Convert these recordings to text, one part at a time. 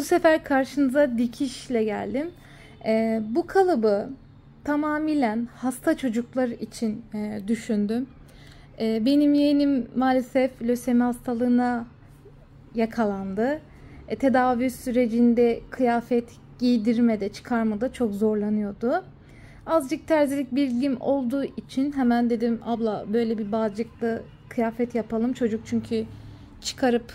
sefer karşınıza dikişle geldim. Bu kalıbı tamamen hasta çocuklar için düşündüm. Benim yeğenim maalesef lösemi hastalığına yakalandı. Tedavi sürecinde kıyafet giydirmede, çıkarmada çok zorlanıyordu. Azıcık terzilik bilgim olduğu için hemen dedim abla böyle bir bağcıklı kıyafet yapalım. Çocuk çünkü çıkarıp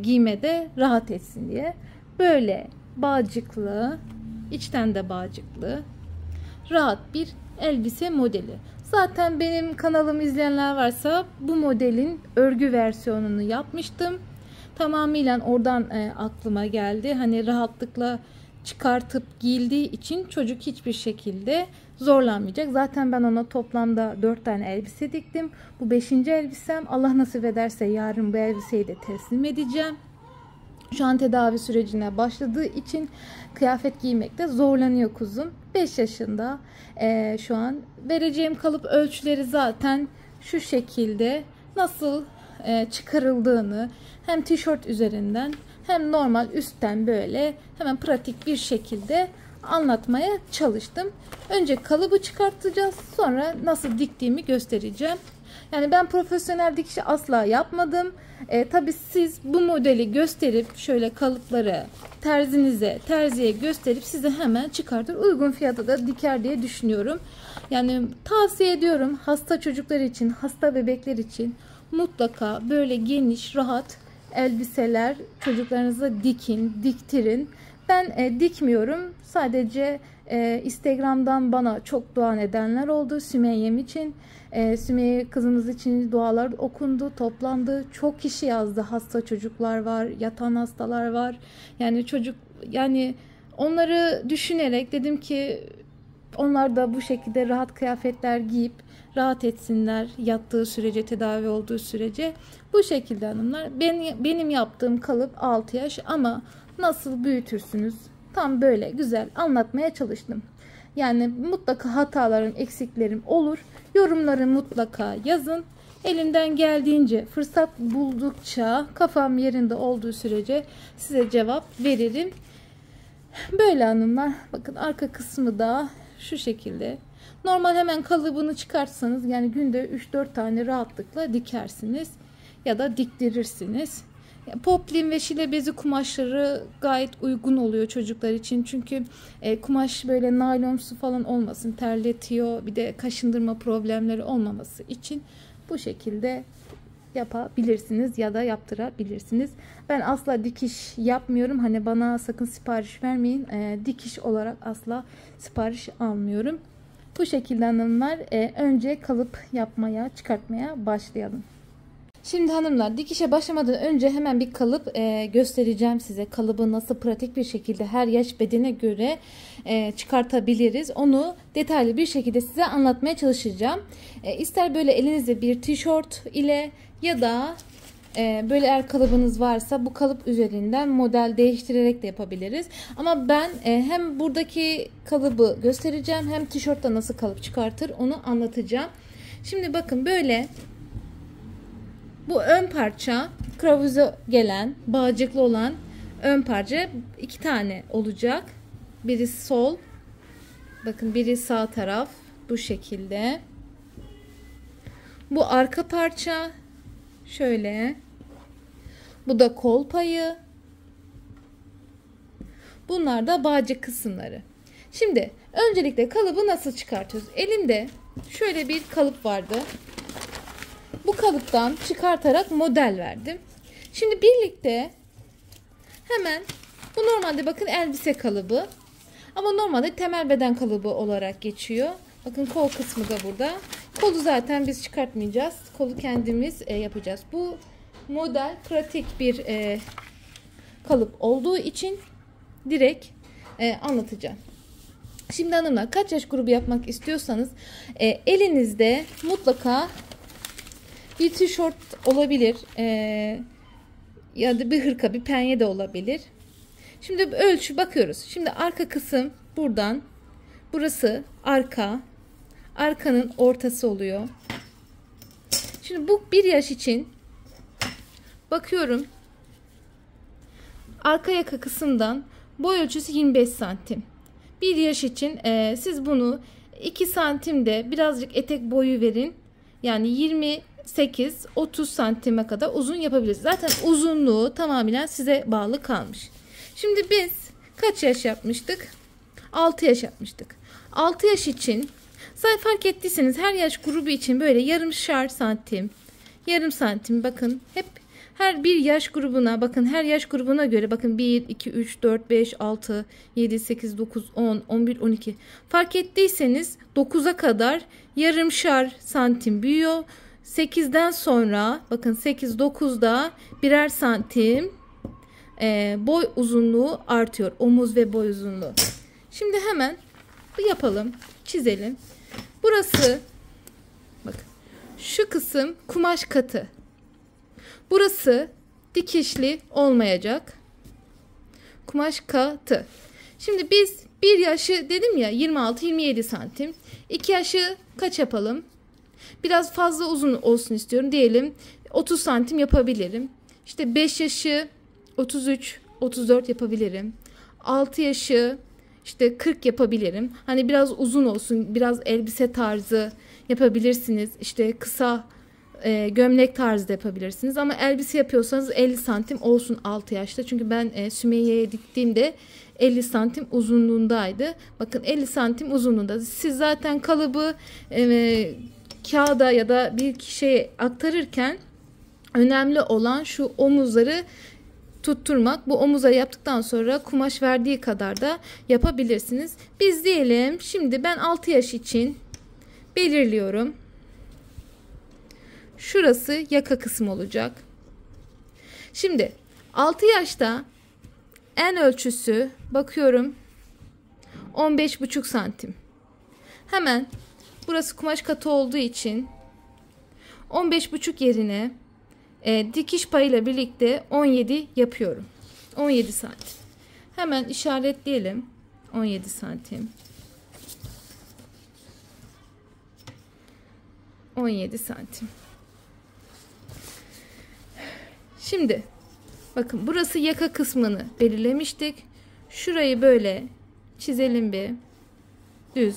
giymede rahat etsin diye. Böyle bağcıklı, içten de bağcıklı, rahat bir elbise modeli. Zaten benim kanalımı izleyenler varsa bu modelin örgü versiyonunu yapmıştım. Tamamıyla oradan aklıma geldi. Hani rahatlıkla çıkartıp giyildiği için çocuk hiçbir şekilde zorlanmayacak. Zaten ben ona toplamda 4 tane elbise diktim. Bu 5. elbisem. Allah nasip ederse yarın bu elbiseyi de teslim edeceğim. Şu an tedavi sürecine başladığı için kıyafet giymekte zorlanıyor kuzum. 5 yaşında şu an. Vereceğim kalıp ölçüleri zaten şu şekilde, nasıl çıkarıldığını hem tişört üzerinden hem normal üstten böyle hemen pratik bir şekilde anlatmaya çalıştım. Önce kalıbı çıkartacağız, sonra nasıl diktiğimi göstereceğim. Yani ben profesyonel dikişi asla yapmadım. Tabii siz bu modeli gösterip şöyle kalıpları terziye gösterip size hemen çıkartır, uygun fiyata da diker diye düşünüyorum. Yani tavsiye ediyorum, hasta çocuklar için, hasta bebekler için mutlaka böyle geniş, rahat elbiseler çocuklarınıza diktirin. Ben dikmiyorum. Sadece Instagram'dan bana çok dua edenler oldu. Sümeyye'm için. Sümeyye kızımız için dualar okundu, toplandı. Çok kişi yazdı. Hasta çocuklar var, yatan hastalar var. Yani onları düşünerek dedim ki onlar da bu şekilde rahat kıyafetler giyip rahat etsinler yattığı sürece, tedavi olduğu sürece. Bu şekilde hanımlar. Benim yaptığım kalıp 6 yaş ama nasıl büyütürsünüz? Tam böyle güzel anlatmaya çalıştım. Yani mutlaka hatalarım, eksiklerim olur. Yorumları mutlaka yazın. Elimden geldiğince, fırsat buldukça, kafam yerinde olduğu sürece size cevap veririm. Böyle hanımlar. Bakın arka kısmı da şu şekilde. Normal hemen kalıbını çıkartsanız yani günde 3-4 tane rahatlıkla dikersiniz ya da diktirirsiniz. Poplin ve şile bezi kumaşları gayet uygun oluyor çocuklar için. Çünkü kumaş böyle naylonsu falan olmasın, terletiyor. Bir de kaşındırma problemleri olmaması için bu şekilde yapabilirsiniz ya da yaptırabilirsiniz. Ben asla dikiş yapmıyorum. Hani bana sakın sipariş vermeyin. Dikiş olarak asla sipariş almıyorum. Bu şekilde hanımlar önce kalıp yapmaya, çıkartmaya başlayalım. Şimdi hanımlar dikişe başlamadan önce hemen bir kalıp göstereceğim size. Kalıbı nasıl pratik bir şekilde her yaş bedene göre çıkartabiliriz. Onu detaylı bir şekilde size anlatmaya çalışacağım. İster böyle elinizde bir tişört ile ya da böyle eğer kalıbınız varsa bu kalıp üzerinden model değiştirerek de yapabiliriz. Ama ben hem buradaki kalıbı göstereceğim hem tişörtte nasıl kalıp çıkartır onu anlatacağım. Şimdi bakın böyle. Bu ön parça kravuza gelen bağcıklı olan ön parça 2 tane olacak. Biri sol. Bakın biri sağ taraf bu şekilde. Bu arka parça şöyle. Bu da kol payı. Bunlar da bağcık kısımları. Şimdi öncelikle kalıbı nasıl çıkartıyoruz? Elimde şöyle bir kalıp vardı. Bu kalıptan çıkartarak model verdim. Şimdi birlikte hemen bu normalde bakın elbise kalıbı ama normalde temel beden kalıbı olarak geçiyor. Bakın kol kısmı da burada. Kolu zaten biz çıkartmayacağız. Kolu kendimiz yapacağız. Bu model pratik bir kalıp olduğu için direkt anlatacağım. Şimdi hanımlar kaç yaş grubu yapmak istiyorsanız elinizde mutlaka bir tişört olabilir ya da bir hırka, bir penye de olabilir. Şimdi ölçü bakıyoruz. Şimdi arka kısım buradan, burası arka, arkanın ortası oluyor. Şimdi bu 1 yaş için bakıyorum. Arka yaka kısımdan boy ölçüsü 25 santim. Bir yaş için siz bunu 2 santimde birazcık etek boyu verin. Yani 28-30 santime kadar uzun yapabilirsiniz. Zaten uzunluğu tamamen size bağlı kalmış. Şimdi biz kaç yaş yapmıştık? 6 yaş yapmıştık. 6 yaş için zaten fark ettiyseniz her yaş grubu için böyle yarımşar santim, yarım santim, bakın hep her bir yaş grubuna, bakın her yaş grubuna göre, bakın 1, 2, 3, 4, 5, 6, 7, 8, 9, 10, 11, 12. Fark ettiyseniz 9'a kadar yarımşar santim büyüyor. 8'den sonra bakın 8, 9'da birer santim boy uzunluğu artıyor. Omuz ve boy uzunluğu. Şimdi hemen yapalım, çizelim. Burası, bakın şu kısım kumaş katı. Burası dikişli olmayacak. Kumaş katı. Şimdi biz bir yaşı dedim ya 26-27 santim. 2 yaşı kaç yapalım? Biraz fazla uzun olsun istiyorum. Diyelim 30 santim yapabilirim. İşte 5 yaşı 33-34 yapabilirim. 6 yaşı işte 40 yapabilirim. Hani biraz uzun olsun, biraz elbise tarzı yapabilirsiniz. İşte kısa gömlek tarzı da yapabilirsiniz. Ama elbise yapıyorsanız 50 santim olsun 6 yaşta. Çünkü ben Sümeyye'ye diktiğimde 50 santim uzunluğundaydı. Bakın 50 santim uzunluğunda. Siz zaten kalıbı kağıda ya da bir şeye aktarırken önemli olan şu omuzları tutturmak. Bu omuzları yaptıktan sonra kumaş verdiği kadar da yapabilirsiniz. Biz diyelim şimdi ben 6 yaş için belirliyorum. Şurası yaka kısmı olacak. Şimdi 6 yaşta en ölçüsü bakıyorum 15,5 santim. Hemen burası kumaş katı olduğu için 15,5 yerine dikiş payıyla birlikte 17 yapıyorum. 17 santim. Hemen işaretleyelim. 17 santim. 17 santim. Şimdi bakın burası yaka kısmını belirlemiştik. Şurayı böyle çizelim bir. Düz.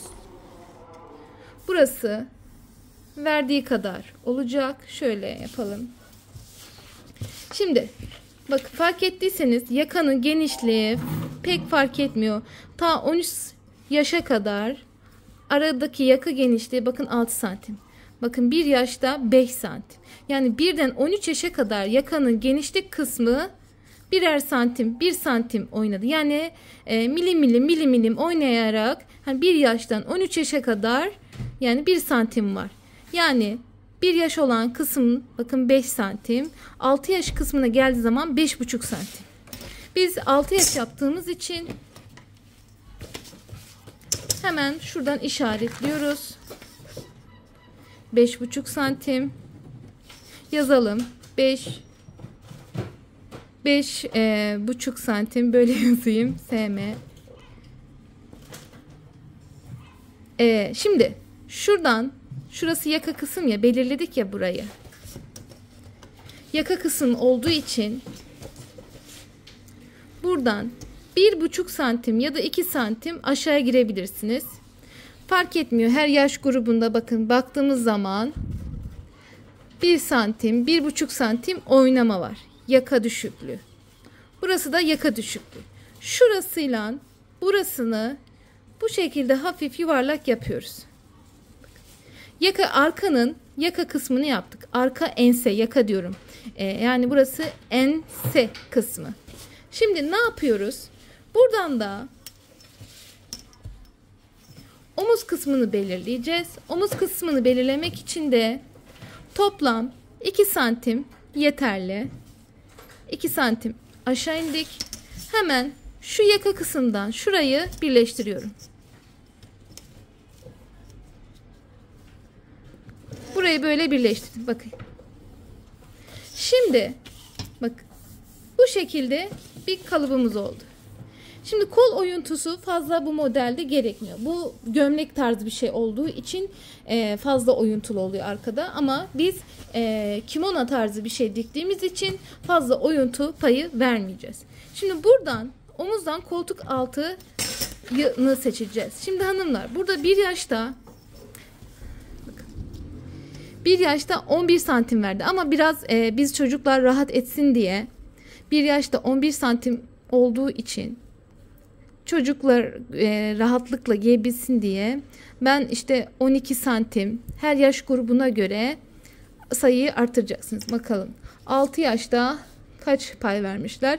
Burası verdiği kadar olacak. Şöyle yapalım. Şimdi bakın fark ettiyseniz yakanın genişliği pek fark etmiyor. Ta 13 yaşa kadar aradaki yaka genişliği bakın 6 santim. Bakın bir yaşta 5 santim. Yani birden 13 yaşa kadar yakanın genişlik kısmı birer santim, 1 santim oynadı. Yani milim oynayarak hani bir yaştan 13 yaşa kadar yani 1 santim var. Yani bir yaş olan kısım bakın 5 santim. 6 yaş kısmına geldiği zaman 5,5 santim. Biz 6 yaş yaptığımız için hemen şuradan işaretliyoruz. 5,5 santim yazalım. 5,5 santim böyle yazayım. SM. Şimdi şuradan, şurası yaka kısım ya, belirledik ya burayı. Yaka kısım olduğu için buradan 1,5 santim ya da 2 santim aşağıya girebilirsiniz. Fark etmiyor. Her yaş grubunda bakın baktığımız zaman 1 santim, 1,5 santim oynama var. Yaka düşüklüğü. Burası da yaka düşüklüğü. Şurasıyla burasını bu şekilde hafif yuvarlak yapıyoruz. Yaka, arkanın yaka kısmını yaptık. Arka ense, yaka diyorum. Yani burası ense kısmı. Şimdi ne yapıyoruz? Buradan da omuz kısmını belirleyeceğiz. Omuz kısmını belirlemek için de toplam 2 santim yeterli. 2 santim aşağı indik. Hemen şu yaka kısımdan şurayı birleştiriyorum. Burayı böyle birleştirdim. Bakın. Şimdi bak bu şekilde bir kalıbımız oldu. Şimdi kol oyuntusu fazla bu modelde gerekmiyor. Bu gömlek tarzı bir şey olduğu için fazla oyuntulu oluyor arkada. Ama biz kimono tarzı bir şey diktiğimiz için fazla oyuntu payı vermeyeceğiz. Şimdi buradan omuzdan koltuk altını seçeceğiz. Şimdi hanımlar burada bir yaşta 11 santim verdi. Ama biraz biz çocuklar rahat etsin diye bir yaşta 11 santim olduğu için çocuklar rahatlıkla giyebilsin diye ben işte 12 santim her yaş grubuna göre sayıyı artıracaksınız. Bakalım 6 yaşta kaç pay vermişler?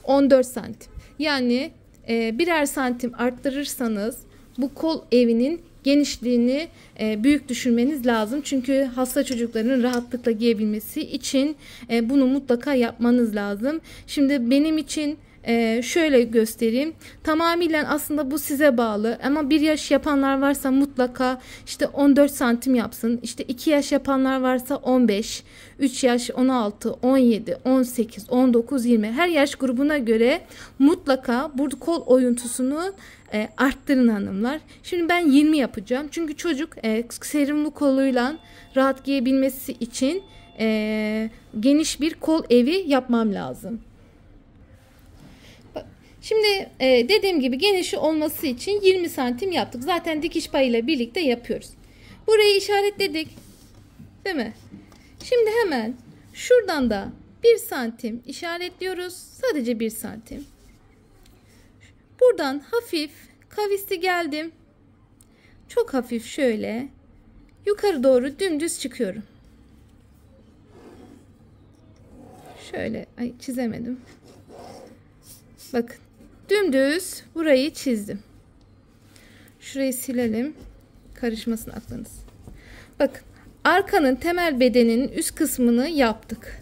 14 santim. Yani birer santim arttırırsanız bu kol evinin genişliğini büyük düşürmeniz lazım. Çünkü hasta çocukların rahatlıkla giyebilmesi için bunu mutlaka yapmanız lazım. Şimdi benim için şöyle göstereyim. Tamamıyla aslında bu size bağlı. Ama 1 yaş yapanlar varsa mutlaka işte 14 santim yapsın. İşte 2 yaş yapanlar varsa 15, 3 yaş 16, 17, 18, 19, 20. Her yaş grubuna göre mutlaka burada kol oyuntusunu arttırın hanımlar. Şimdi ben 20 yapacağım. Çünkü çocuk serumlu koluyla rahat giyebilmesi için geniş bir kol evi yapmam lazım. Şimdi dediğim gibi genişi olması için 20 santim yaptık. Zaten dikiş payıyla birlikte yapıyoruz. Burayı işaretledik. Değil mi? Şimdi hemen şuradan da 1 santim işaretliyoruz. Sadece 1 santim. Buradan hafif kavisli geldim. Çok hafif şöyle yukarı doğru dümdüz çıkıyorum. Şöyle çizemedim. Bakın. Dümdüz burayı çizdim. Şurayı silelim. Karışmasın aklınız. Bakın. Arkanın temel bedeninin üst kısmını yaptık.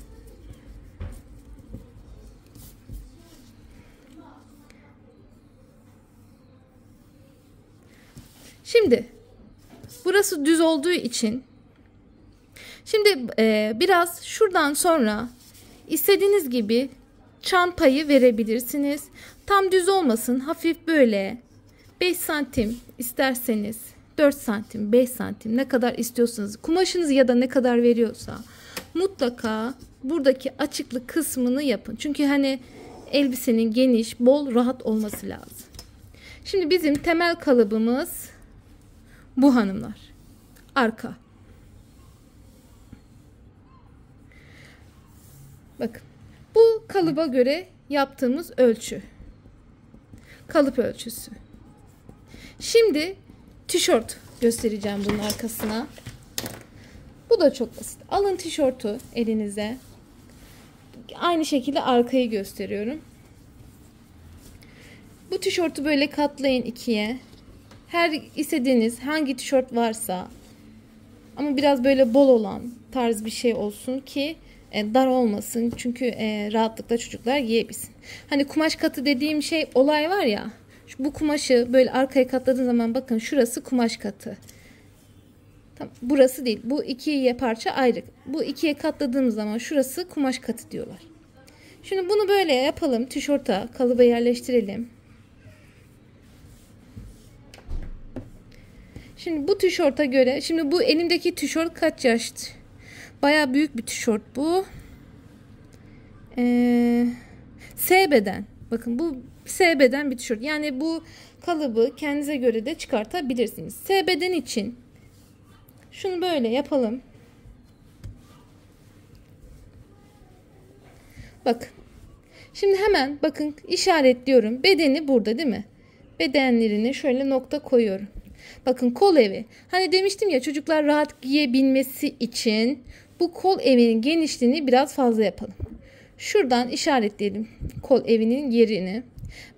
Şimdi burası düz olduğu için şimdi biraz şuradan sonra istediğiniz gibi çan payı verebilirsiniz. Tam düz olmasın. Hafif böyle 5 santim isterseniz 4 santim 5 santim ne kadar istiyorsanız kumaşınız ya da ne kadar veriyorsa mutlaka buradaki açıklık kısmını yapın. Çünkü hani elbisenin geniş bol rahat olması lazım. Şimdi bizim temel kalıbımız bu hanımlar. Arka. Bakın. Bu kalıba göre yaptığımız ölçü. Kalıp ölçüsü. Şimdi tişört göstereceğim bunun arkasına. Bu da çok basit. Alın tişörtü elinize. Aynı şekilde arkayı gösteriyorum. Bu tişörtü böyle katlayın ikiye. Her istediğiniz hangi tişört varsa ama biraz böyle bol olan tarz bir şey olsun ki dar olmasın. Çünkü rahatlıkla çocuklar giyebilsin. Hani kumaş katı dediğim şey olay var ya. Bu kumaşı böyle arkaya katladığın zaman bakın şurası kumaş katı. Tamam, burası değil. Bu ikiye parça ayrı. Bu ikiye katladığımız zaman şurası kumaş katı diyorlar. Şimdi bunu böyle yapalım. Tişörte kalıba yerleştirelim. Şimdi bu tişörte göre, şimdi bu elimdeki tişört kaç yaş? Bayağı büyük bir tişört bu. S beden. Bakın bu S beden bir tişört. Yani bu kalıbı kendinize göre de çıkartabilirsiniz. S beden için şunu böyle yapalım. Bakın. Şimdi hemen bakın işaretliyorum. Bedeni burada değil mi? Bedenlerini şöyle nokta koyuyorum. Bakın kol evi. Hani demiştim ya çocuklar rahat giyebilmesi için bu kol evinin genişliğini biraz fazla yapalım. Şuradan işaretleyelim kol evinin yerini.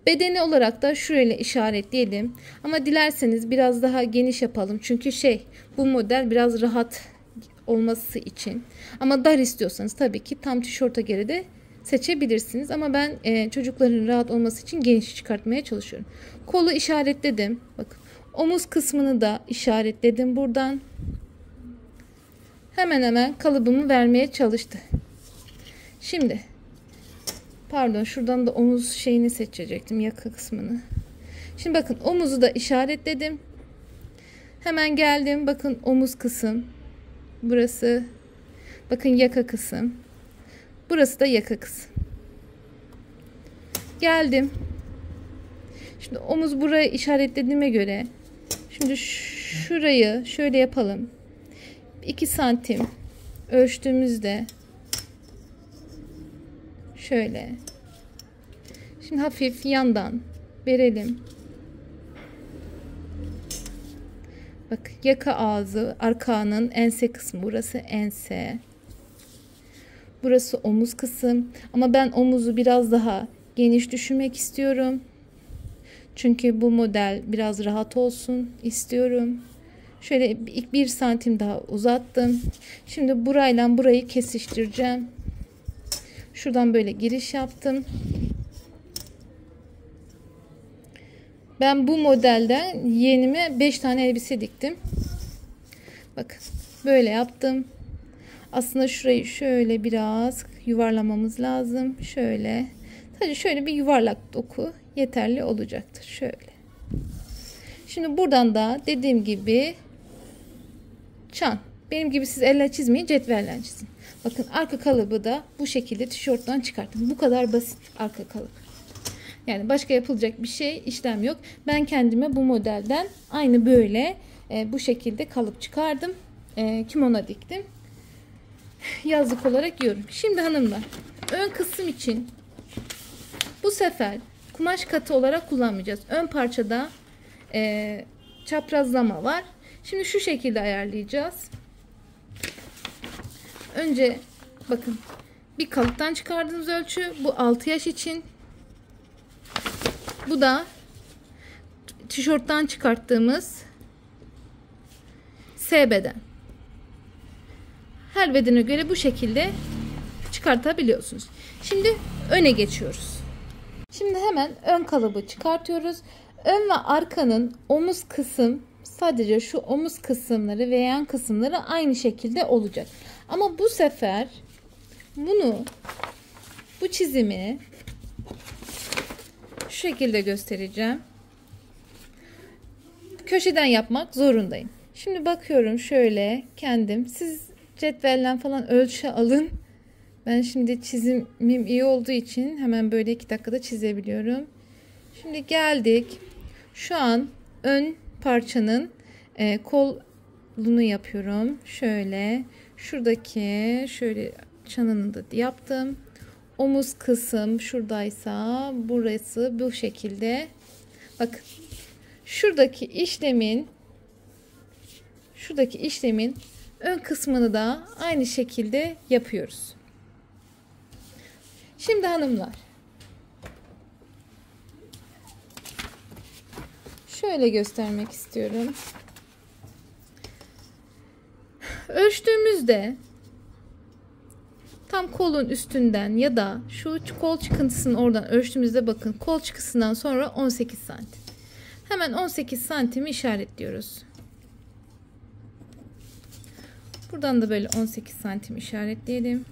Bedeni olarak da şöyle işaretleyelim. Ama dilerseniz biraz daha geniş yapalım. Çünkü bu model biraz rahat olması için. Ama dar istiyorsanız tabii ki tam tişörte göre de seçebilirsiniz. Ama ben çocukların rahat olması için geniş çıkartmaya çalışıyorum. Kolu işaretledim. Bakın omuz kısmını da işaretledim buradan. Hemen hemen kalıbımı vermeye çalıştı. Şimdi Pardon, şuradan da omuz şeyini seçecektim, yaka kısmını. Şimdi bakın omuzu da işaretledim. Hemen geldim. Bakın omuz kısım. Burası. Bakın yaka kısım. Burası da yaka kısım. Geldim. Şimdi omuz buraya işaretlediğime göre şimdi şurayı şöyle yapalım. 2 santim ölçtüğümüzde şöyle. Şimdi hafif yandan verelim. Bak, yaka ağzı, arkanın ense kısmı. Burası ense. Burası omuz kısım. Ama ben omuzu biraz daha geniş düşünmek istiyorum. Çünkü bu model biraz rahat olsun istiyorum. Şöyle ilk 1 santim daha uzattım. Şimdi burayla burayı kesiştireceğim. Şuradan böyle giriş yaptım. Ben bu modelden yeğenime 5 tane elbise diktim. Bakın böyle yaptım. Aslında şurayı şöyle biraz yuvarlamamız lazım. Şöyle. Sadece şöyle bir yuvarlak doku yeterli olacaktır. Şöyle. Şimdi buradan da dediğim gibi çan. Benim gibi siz elle çizmeyin, cetvelle çizin. Bakın arka kalıbı da bu şekilde tişörtten çıkarttım. Bu kadar basit arka kalıp. Yani başka yapılacak bir şey, işlem yok. Ben kendime bu modelden aynı böyle bu şekilde kalıp çıkardım. Kimono diktim. Yazlık olarak giyiyorum. Şimdi hanımlar, ön kısım için bu sefer kumaş katı olarak kullanmayacağız. Ön parçada çaprazlama var. Şimdi şu şekilde ayarlayacağız. Önce bakın, bir kalıptan çıkardığımız ölçü bu 6 yaş için. Bu da tişörtten çıkarttığımız S beden. Her bedene göre bu şekilde çıkartabiliyorsunuz. Şimdi öne geçiyoruz. Şimdi hemen ön kalıbı çıkartıyoruz. Ön ve arkanın omuz kısım, sadece şu omuz kısımları ve yan kısımları aynı şekilde olacak. Ama bu sefer bu çizimi şu şekilde göstereceğim. Köşeden yapmak zorundayım. Şimdi bakıyorum şöyle kendim. Siz cetvellen falan ölçü alın. Ben şimdi çizimim iyi olduğu için hemen böyle 2 dakikada çizebiliyorum. Şimdi geldik. Şu an ön parçanın kolunu yapıyorum. Şöyle. Şuradaki şöyle çanını da yaptım. Omuz kısım şuradaysa burası bu şekilde. Bakın. Şuradaki işlemin ön kısmını da aynı şekilde yapıyoruz. Şimdi hanımlar, şöyle göstermek istiyorum. Ölçtüğümüzde tam kolun üstünden ya da şu kol çıkıntısının oradan ölçtüğümüzde bakın, kol çıkısından sonra 18 santim. Hemen 18 santimi işaretliyoruz. Buradan da böyle 18 santim işaretleyelim.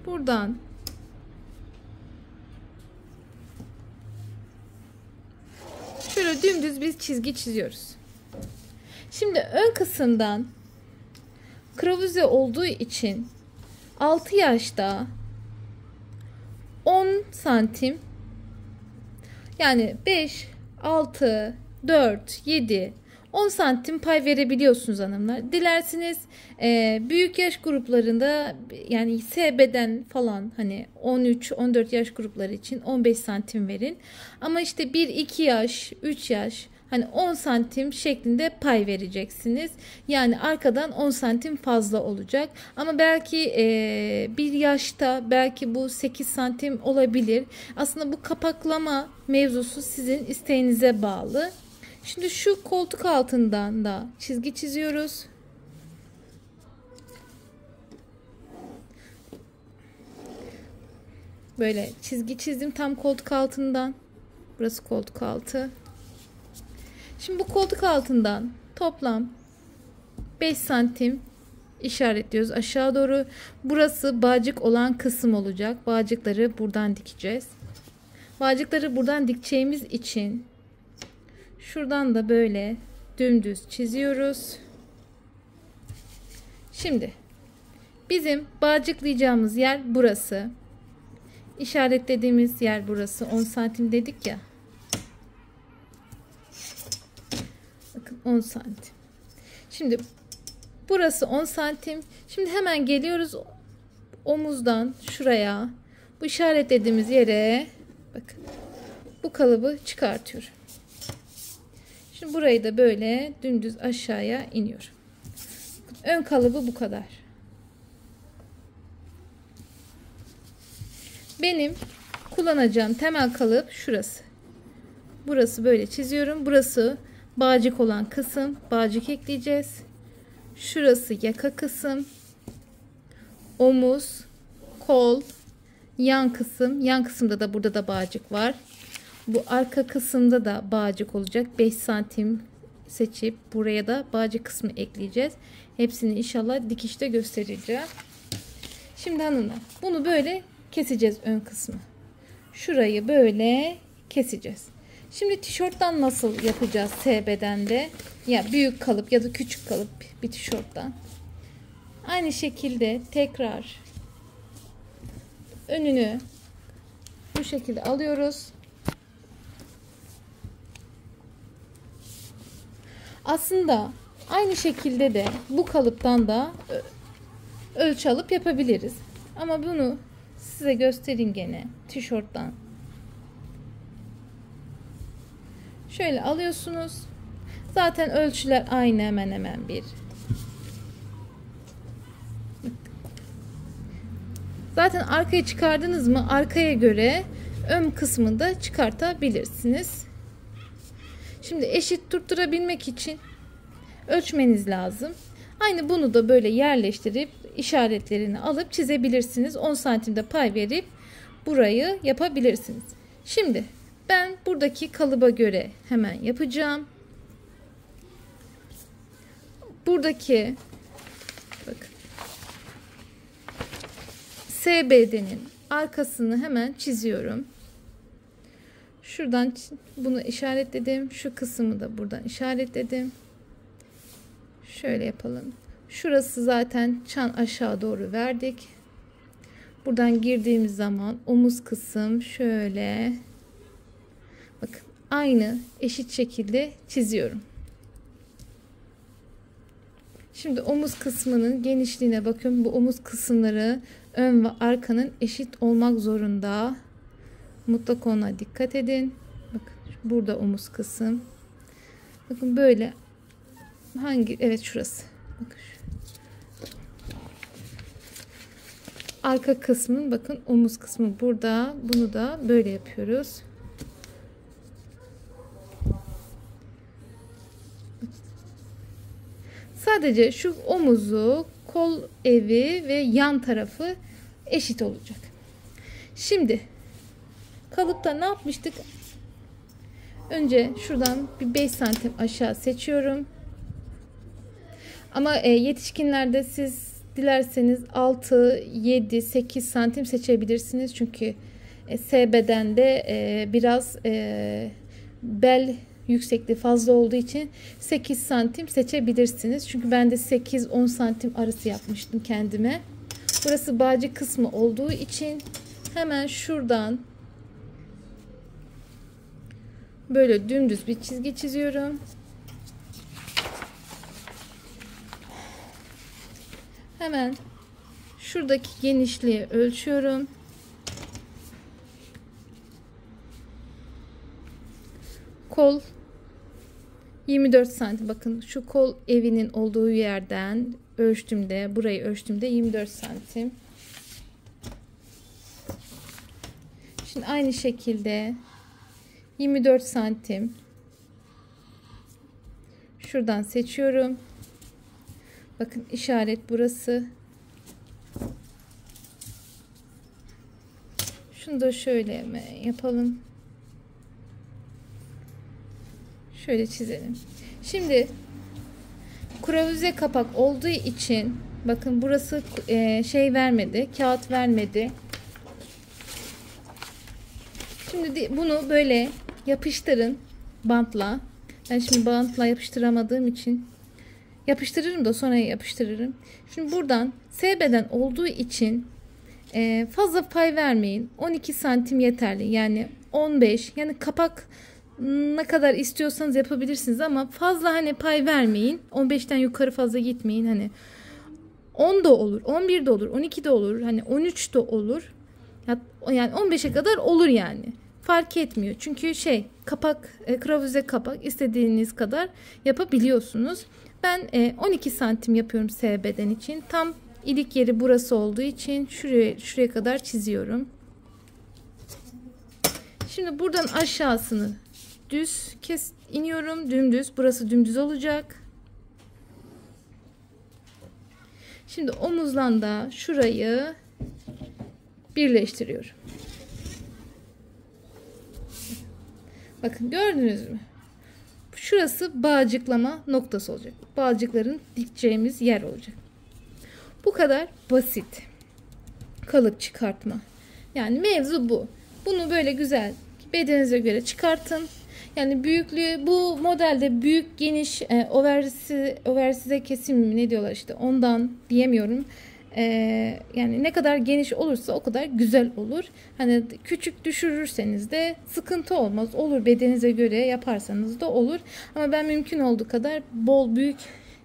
Buradan şöyle dümdüz bir çizgi çiziyoruz. Şimdi ön kısımdan kravuze olduğu için 6 yaşta 10 santim, yani 5, 6, 4, 7, 10 santim pay verebiliyorsunuz hanımlar. Dilerseniz büyük yaş gruplarında, yani S beden falan, hani 13-14 yaş grupları için 15 santim verin. Ama işte 1-2 yaş, 3 yaş, hani 10 santim şeklinde pay vereceksiniz. Yani arkadan 10 santim fazla olacak. Ama belki bir yaşta belki bu 8 santim olabilir. Aslında bu kapaklama mevzusu sizin isteğinize bağlı. Şimdi şu koltuk altından da çizgi çiziyoruz. Böyle çizgi çizdim tam koltuk altından. Burası koltuk altı. Şimdi bu koltuk altından toplam 5 santim işaretliyoruz aşağı doğru. Burası bağcık olan kısım olacak. Bağcıkları buradan dikeceğiz. Bağcıkları buradan dikeceğimiz için şuradan da böyle dümdüz çiziyoruz. Şimdi bizim bağcıklayacağımız yer burası. İşaretlediğimiz yer burası. 10 santim dedik ya. Bakın 10 santim. Şimdi burası 10 santim. Şimdi hemen geliyoruz omuzdan şuraya. Bu işaretlediğimiz yere bakın. Bu kalıbı çıkartıyorum. Şimdi burayı da böyle dümdüz aşağıya iniyorum. Ön kalıbı bu kadar. Benim kullanacağım temel kalıp şurası. Burası böyle çiziyorum. Burası bağcık olan kısım. Bağcık ekleyeceğiz. Şurası yaka kısım. Omuz, kol, yan kısım. Yan kısımda da burada da bağcık var. Bu arka kısımda da bağcık olacak. 5 santim seçip buraya da bağcık kısmı ekleyeceğiz. Hepsini inşallah dikişte göstereceğim. Şimdi hanımlar bunu böyle keseceğiz ön kısmı. Şurayı böyle keseceğiz. Şimdi tişörtten nasıl yapacağız S bedende? Ya büyük kalıp ya da küçük kalıp bir tişörtten. Aynı şekilde tekrar önünü bu şekilde alıyoruz. Aslında aynı şekilde de bu kalıptan da ölçü alıp yapabiliriz. Ama bunu size göstereyim gene tişörtten. Şöyle alıyorsunuz. Zaten ölçüler aynı hemen hemen bir. Zaten arkaya çıkardınız mı arkaya göre ön kısmını da çıkartabilirsiniz. Şimdi eşit tutturabilmek için ölçmeniz lazım. Aynı bunu da böyle yerleştirip işaretlerini alıp çizebilirsiniz. 10 santimde pay verip burayı yapabilirsiniz. Şimdi ben buradaki kalıba göre hemen yapacağım. Buradaki bakın SBD'nin arkasını hemen çiziyorum. Şuradan bunu işaretledim. Şu kısmı da buradan işaretledim. Şöyle yapalım. Şurası zaten çan aşağı doğru verdik. Buradan girdiğimiz zaman omuz kısım şöyle. Bakın aynı eşit şekilde çiziyorum. Şimdi omuz kısmının genişliğine bakın. Bu omuz kısımları ön ve arkanın eşit olmak zorunda. Mutlaka ona dikkat edin. Bakın burada omuz kısım. Bakın böyle evet şurası. Bakın şu. Arka kısmın bakın omuz kısmı burada. Bunu da böyle yapıyoruz. Sadece şu omuzu, kol evi ve yan tarafı eşit olacak. Şimdi kalıpta ne yapmıştık? Önce şuradan bir 5 santim aşağı seçiyorum. Ama yetişkinlerde siz dilerseniz 6, 7, 8 santim seçebilirsiniz. Çünkü S bedende biraz bel yüksekliği fazla olduğu için 8 santim seçebilirsiniz. Çünkü ben de 8-10 santim arası yapmıştım kendime. Burası bağcık kısmı olduğu için hemen şuradan böyle dümdüz bir çizgi çiziyorum. Hemen şuradaki genişliği ölçüyorum. Kol 24 santim. Bakın şu kol evinin olduğu yerden ölçtüğümde, burayı ölçtüğümde 24 santim. Şimdi aynı şekilde 24 santim şuradan seçiyorum. Bakın işaret burası. Şunu da şöyle yapalım. Şöyle çizelim. Şimdi kuravize kapak olduğu için Bakın burası şey vermedi, kağıt vermedi. Şimdi bunu böyle yapıştırın bantla. Ben şimdi bantla yapıştıramadığım için yapıştırırım da sonra yapıştırırım. Şimdi buradan SB'den olduğu için fazla pay vermeyin. 12 santim yeterli. Yani 15. Yani kapak ne kadar istiyorsanız yapabilirsiniz ama fazla hani pay vermeyin. 15'ten yukarı fazla gitmeyin. Hani 10 da olur, 11 de olur, 12 de olur, hani 13 de olur. Yani 15'e kadar olur yani. Fark etmiyor. Çünkü kapak, kravuze kapak istediğiniz kadar yapabiliyorsunuz. Ben 12 santim yapıyorum SB'den için. Tam ilik yeri burası olduğu için şuraya kadar çiziyorum. Şimdi buradan aşağısını düz iniyorum. Dümdüz. Burası dümdüz olacak. Şimdi omuzdan da şurayı birleştiriyorum. Bakın gördünüz mü? Şurası bağcıklama noktası olacak. Bağcıkların dikeceğimiz yer olacak. Bu kadar basit. Kalıp çıkartma. Yani mevzu bu. Bunu böyle güzel bedeninize göre çıkartın. Yani büyüklüğü bu modelde büyük geniş oversize kesim mi ne diyorlar işte ondan diyemiyorum. Yani ne kadar geniş olursa o kadar güzel olur. Hani küçük düşürürseniz de sıkıntı olmaz. Olur bedeninize göre yaparsanız da olur. Ama ben mümkün olduğu kadar bol büyük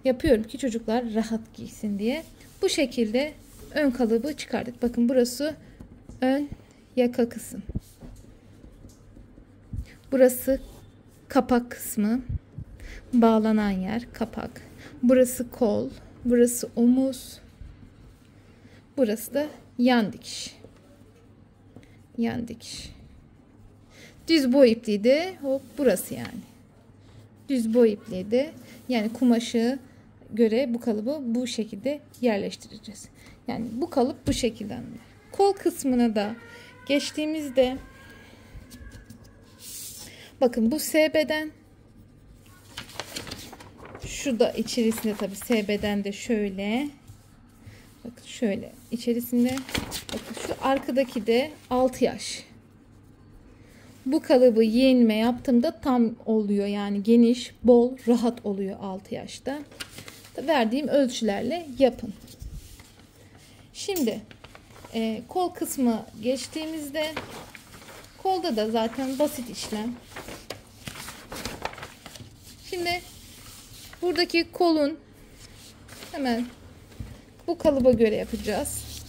yapıyorum ki çocuklar rahat giysin diye. Bu şekilde ön kalıbı çıkardık. Bakın burası ön yaka kısım. Burası kapak kısmı. Bağlanan yer kapak. Burası kol. Burası omuz. Burası da yan dikiş. Yan dikiş. Düz boy ipliği de burası yani. Düz boy ipliği de yani kumaşı göre bu kalıbı bu şekilde yerleştireceğiz. Yani bu kalıp bu şekilde. Kol kısmına da geçtiğimizde bakın bu SB'den şu da içerisinde tabi SB'den de şöyle bakın şöyle içerisinde bakın şu arkadaki de 6 yaş. Bu kalıbı yenilme yaptığımda tam oluyor yani geniş, bol, rahat oluyor 6 yaşta. Verdiğim ölçülerle yapın. Şimdi kol kısmı geçtiğimizde kolda da zaten basit işlem. Şimdi buradaki kolun hemen bu kalıba göre yapacağız.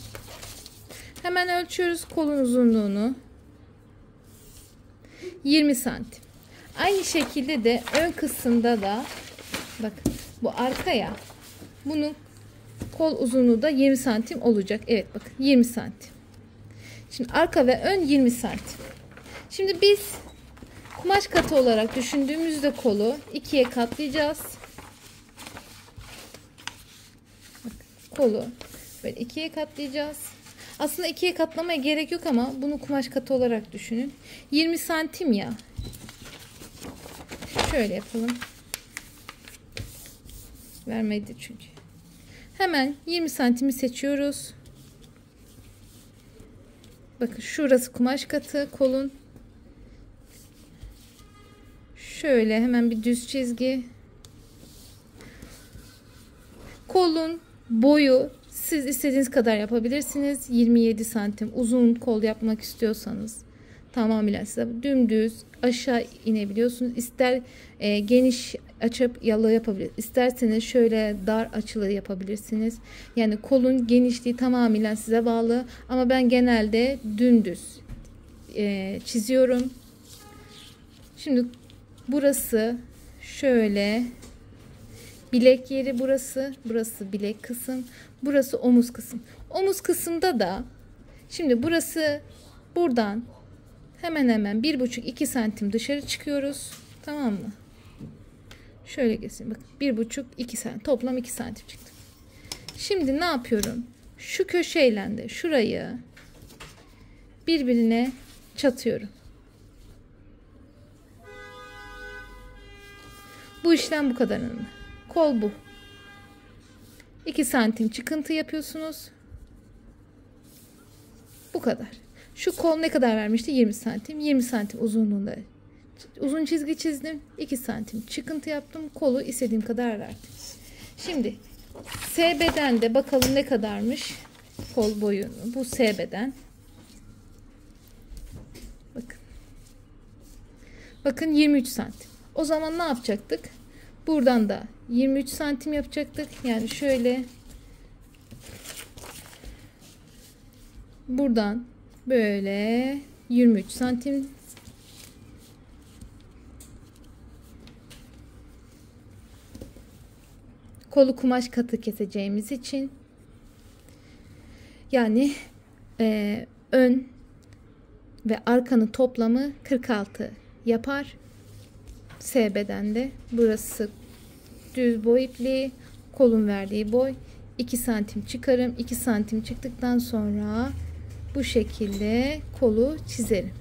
Hemen ölçüyoruz kolun uzunluğunu. 20 santim. Aynı şekilde de ön kısımda da bakın bu arkaya bunun kol uzunluğu da 20 santim olacak. Evet bakın 20 santim. Şimdi arka ve ön 20 santim. Şimdi biz kumaş katı olarak düşündüğümüzde kolu ikiye katlayacağız. Bakın, kolu böyle ikiye katlayacağız. Aslında ikiye katlamaya gerek yok ama bunu kumaş katı olarak düşünün. 20 santim ya. Şöyle yapalım. Vermedi çünkü. Hemen 20 santimi seçiyoruz. Bakın şurası kumaş katı kolun. Şöyle hemen bir düz çizgi. Kolun boyu siz istediğiniz kadar yapabilirsiniz. 27 santim uzun kol yapmak istiyorsanız tamamıyla size dümdüz aşağı inebiliyorsunuz. İster geniş açıp yalı yapabilirsiniz. İsterseniz şöyle dar açılı yapabilirsiniz. Yani kolun genişliği tamamıyla size bağlı. Ama ben genelde dümdüz çiziyorum. Şimdi burası şöyle bilek yeri burası. Burası bilek kısım. Burası omuz kısım. Omuz kısımda da şimdi burası buradan hemen hemen 1,5-2 santim dışarı çıkıyoruz. Tamam mı? Şöyle geçsin. Bakın 1,5-2 santim. Toplam 2 santim çıktı. Şimdi ne yapıyorum? Şu köşeyle de şurayı birbirine çatıyorum. Bu işlem bu kadar önemli. Kol bu. 2 santim çıkıntı yapıyorsunuz. Bu kadar. Şu kol ne kadar vermişti? 20 santim. 20 santim uzunluğunda uzun çizgi çizdim. 2 santim çıkıntı yaptım. Kolu istediğim kadar verdim. Şimdi S bedende bakalım ne kadarmış kol boyu. Bu S beden. Bakın. Bakın 23 santim. O zaman ne yapacaktık? Buradan da 23 santim yapacaktık. Yani şöyle buradan böyle 23 santim kolu kumaş katı keseceğimiz için yani ön ve arkanın toplamı 46 yapar. S bedende burası düz boy ipliği, kolun verdiği boy 2 santim çıkarım. 2 santim çıktıktan sonra bu şekilde kolu çizerim.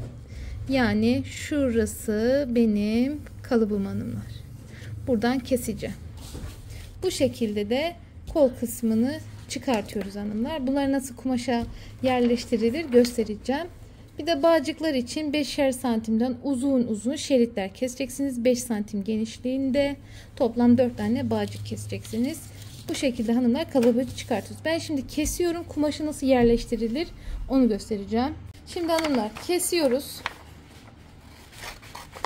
Yani şurası benim kalıbım hanımlar. Buradan keseceğim. Bu şekilde de kol kısmını çıkartıyoruz hanımlar. Bunlar nasıl kumaşa yerleştirilir göstereceğim. Bir de bağcıklar için 5'er santimden uzun uzun şeritler keseceksiniz. 5 santim genişliğinde toplam 4 tane bağcık keseceksiniz. Bu şekilde hanımlar kalıbı çıkartıyoruz. Ben şimdi kesiyorum. Kumaşı nasıl yerleştirilir onu göstereceğim. Şimdi hanımlar kesiyoruz.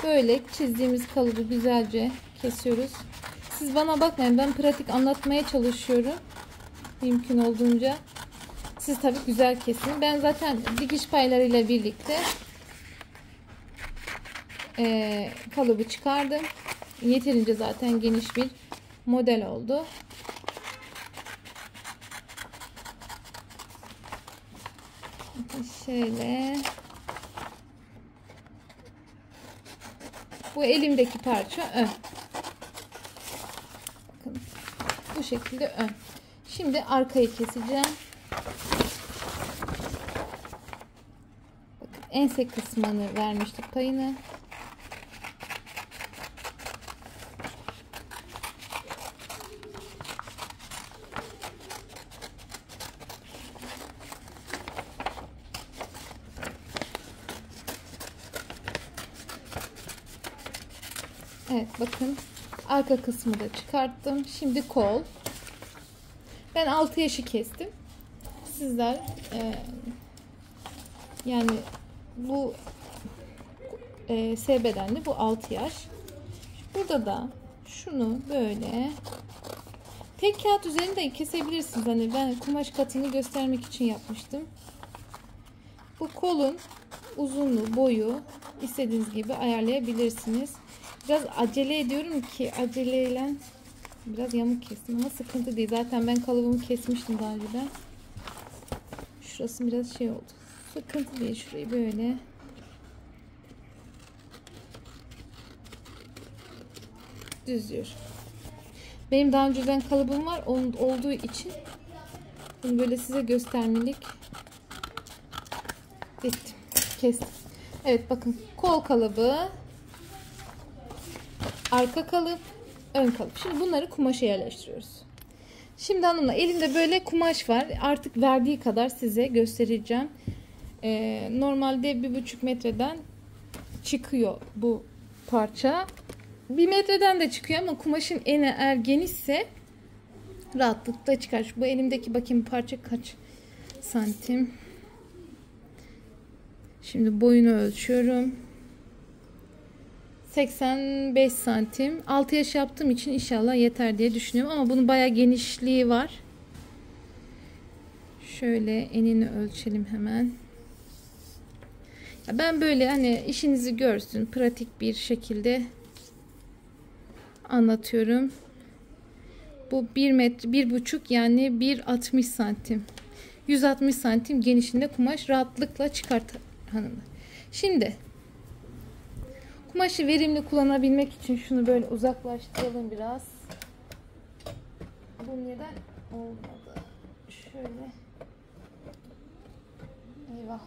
Böyle çizdiğimiz kalıbı güzelce kesiyoruz. Siz bana bakmayın, ben pratik anlatmaya çalışıyorum. Mümkün olduğunca. Siz tabii güzel kesin. Ben zaten dikiş paylarıyla birlikte kalıbı çıkardım. Yeterince zaten geniş bir model oldu. Şöyle. Bu elimdeki parça ön. Bakın. Bu şekilde ön. Şimdi arkayı keseceğim. Bakın, ense kısmını vermiştik payını. Evet bakın arka kısmı da çıkarttım. Şimdi kol. Ben 6 yaşı kestim. Sizler yani bu S bedenli bu 6 yaş. Burada da şunu böyle tek kağıt üzerinde kesebilirsiniz. Hani ben kumaş katını göstermek için yapmıştım. Bu kolun uzunluğu, boyu istediğiniz gibi ayarlayabilirsiniz. Biraz acele ediyorum ki aceleyle biraz yamuk kestim ama sıkıntı değil. Zaten ben kalıbımı kesmiştim daha önceden. Şurası biraz şey oldu. Sıkıntı değil. Şurayı böyle düzüyorum. Benim daha önceden kalıbım var. Olduğu için bunu böyle size göstermelik ettim. Kestim. Evet bakın kol kalıbı, arka kalıp, ön kalıp. Şimdi bunları kumaşa yerleştiriyoruz. Şimdi hanımlar elimde böyle kumaş var. Artık verdiği kadar size göstereceğim. Normalde 1,5 metreden çıkıyor bu parça. 1 metreden de çıkıyor ama kumaşın eni eğer genişse rahatlıkla çıkar. Bu elimdeki bakayım parça kaç santim. Şimdi boyunu ölçüyorum. 85 santim. 6 yaş yaptığım için inşallah yeter diye düşünüyorum. Ama bunun bayağı genişliği var. Şöyle enini ölçelim hemen. Ben böyle hani işinizi görsün, pratik bir şekilde anlatıyorum. Bu 1 metre, 1,5 yani 1,60 santim. 160 santim genişliğinde kumaş rahatlıkla çıkartır hanımlar. Şimdi kumaşı verimli kullanabilmek için şunu böyle uzaklaştıralım biraz. Bu neden olmadı? Şöyle. Eyvah.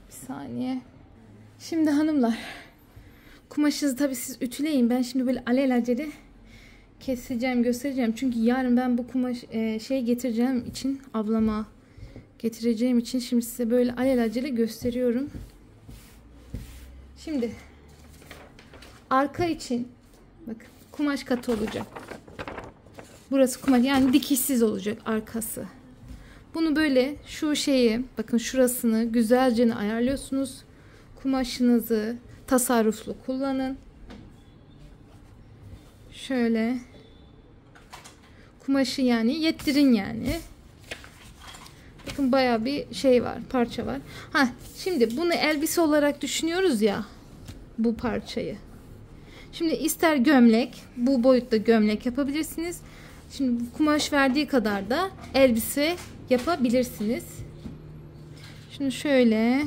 Bir saniye. Şimdi hanımlar, kumaşınızı tabii siz ütüleyin. Ben şimdi böyle alelacele keseceğim, göstereceğim. Çünkü yarın ben bu kumaş şey getireceğim için, ablama getireceğim için şimdi size böyle alelacele gösteriyorum. Şimdi arka için bakın kumaş katı olacak. Burası kumaş, yani dikişsiz olacak arkası. Bunu böyle şu şeyi bakın şurasını güzelce ayarlıyorsunuz. Kumaşınızı tasarruflu kullanın. Şöyle kumaşı yani yettirin yani. Bakın bayağı bir şey var, parça var. Şimdi bunu elbise olarak düşünüyoruz ya, bu parçayı. Şimdi ister gömlek, bu boyutta gömlek yapabilirsiniz. Şimdi bu kumaş verdiği kadar da elbise yapabilirsiniz. Şimdi şöyle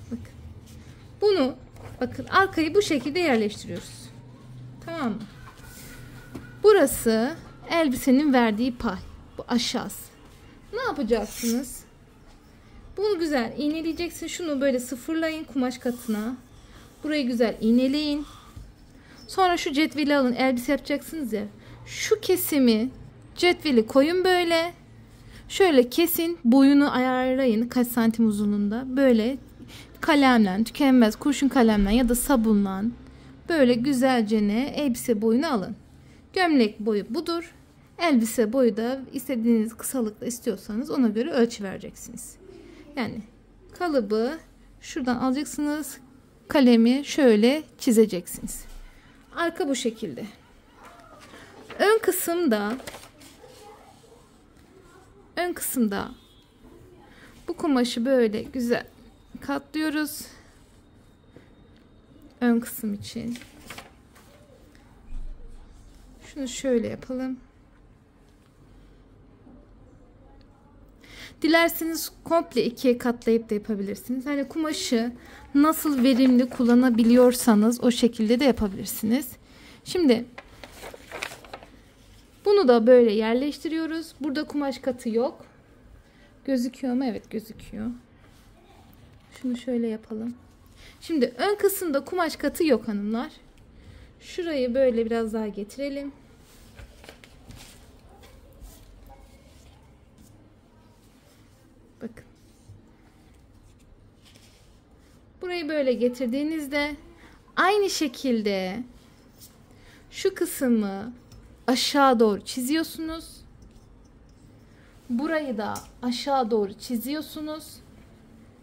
bakın. Bunu bakın arkayı bu şekilde yerleştiriyoruz. Tamam mı? Burası elbisenin verdiği pay. Bu aşağısı. Ne yapacaksınız? Bunu güzel iğneleyeceksin. Şunu böyle sıfırlayın kumaş katına. Burayı güzel iğneleyin. Sonra şu cetveli alın. Elbise yapacaksınız ya. Şu kesimi cetveli koyun böyle. Şöyle kesin. Boyunu ayarlayın. Kaç santim uzunluğunda. Böyle kalemle, tükenmez kurşun kalemle ya da sabunla böyle güzelce elbise boyunu alın. Gömlek boyu budur. Elbise boyu da istediğiniz kısalıkta istiyorsanız ona göre ölçü vereceksiniz. Yani kalıbı şuradan alacaksınız. Kalemi şöyle çizeceksiniz. Arka bu şekilde. Ön kısımda bu kumaşı böyle güzel katlıyoruz. Ön kısım için. Şunu şöyle yapalım. Dilerseniz komple ikiye katlayıp da yapabilirsiniz. Hani kumaşı nasıl verimli kullanabiliyorsanız o şekilde de yapabilirsiniz. Şimdi bunu da böyle yerleştiriyoruz. Burada kumaş katı yok. Gözüküyor mu? Evet, gözüküyor. Şunu şöyle yapalım. Şimdi ön kısımda kumaş katı yok hanımlar. Şurayı böyle biraz daha getirelim. Bakın. Burayı böyle getirdiğinizde aynı şekilde şu kısmı aşağı doğru çiziyorsunuz. Burayı da aşağı doğru çiziyorsunuz.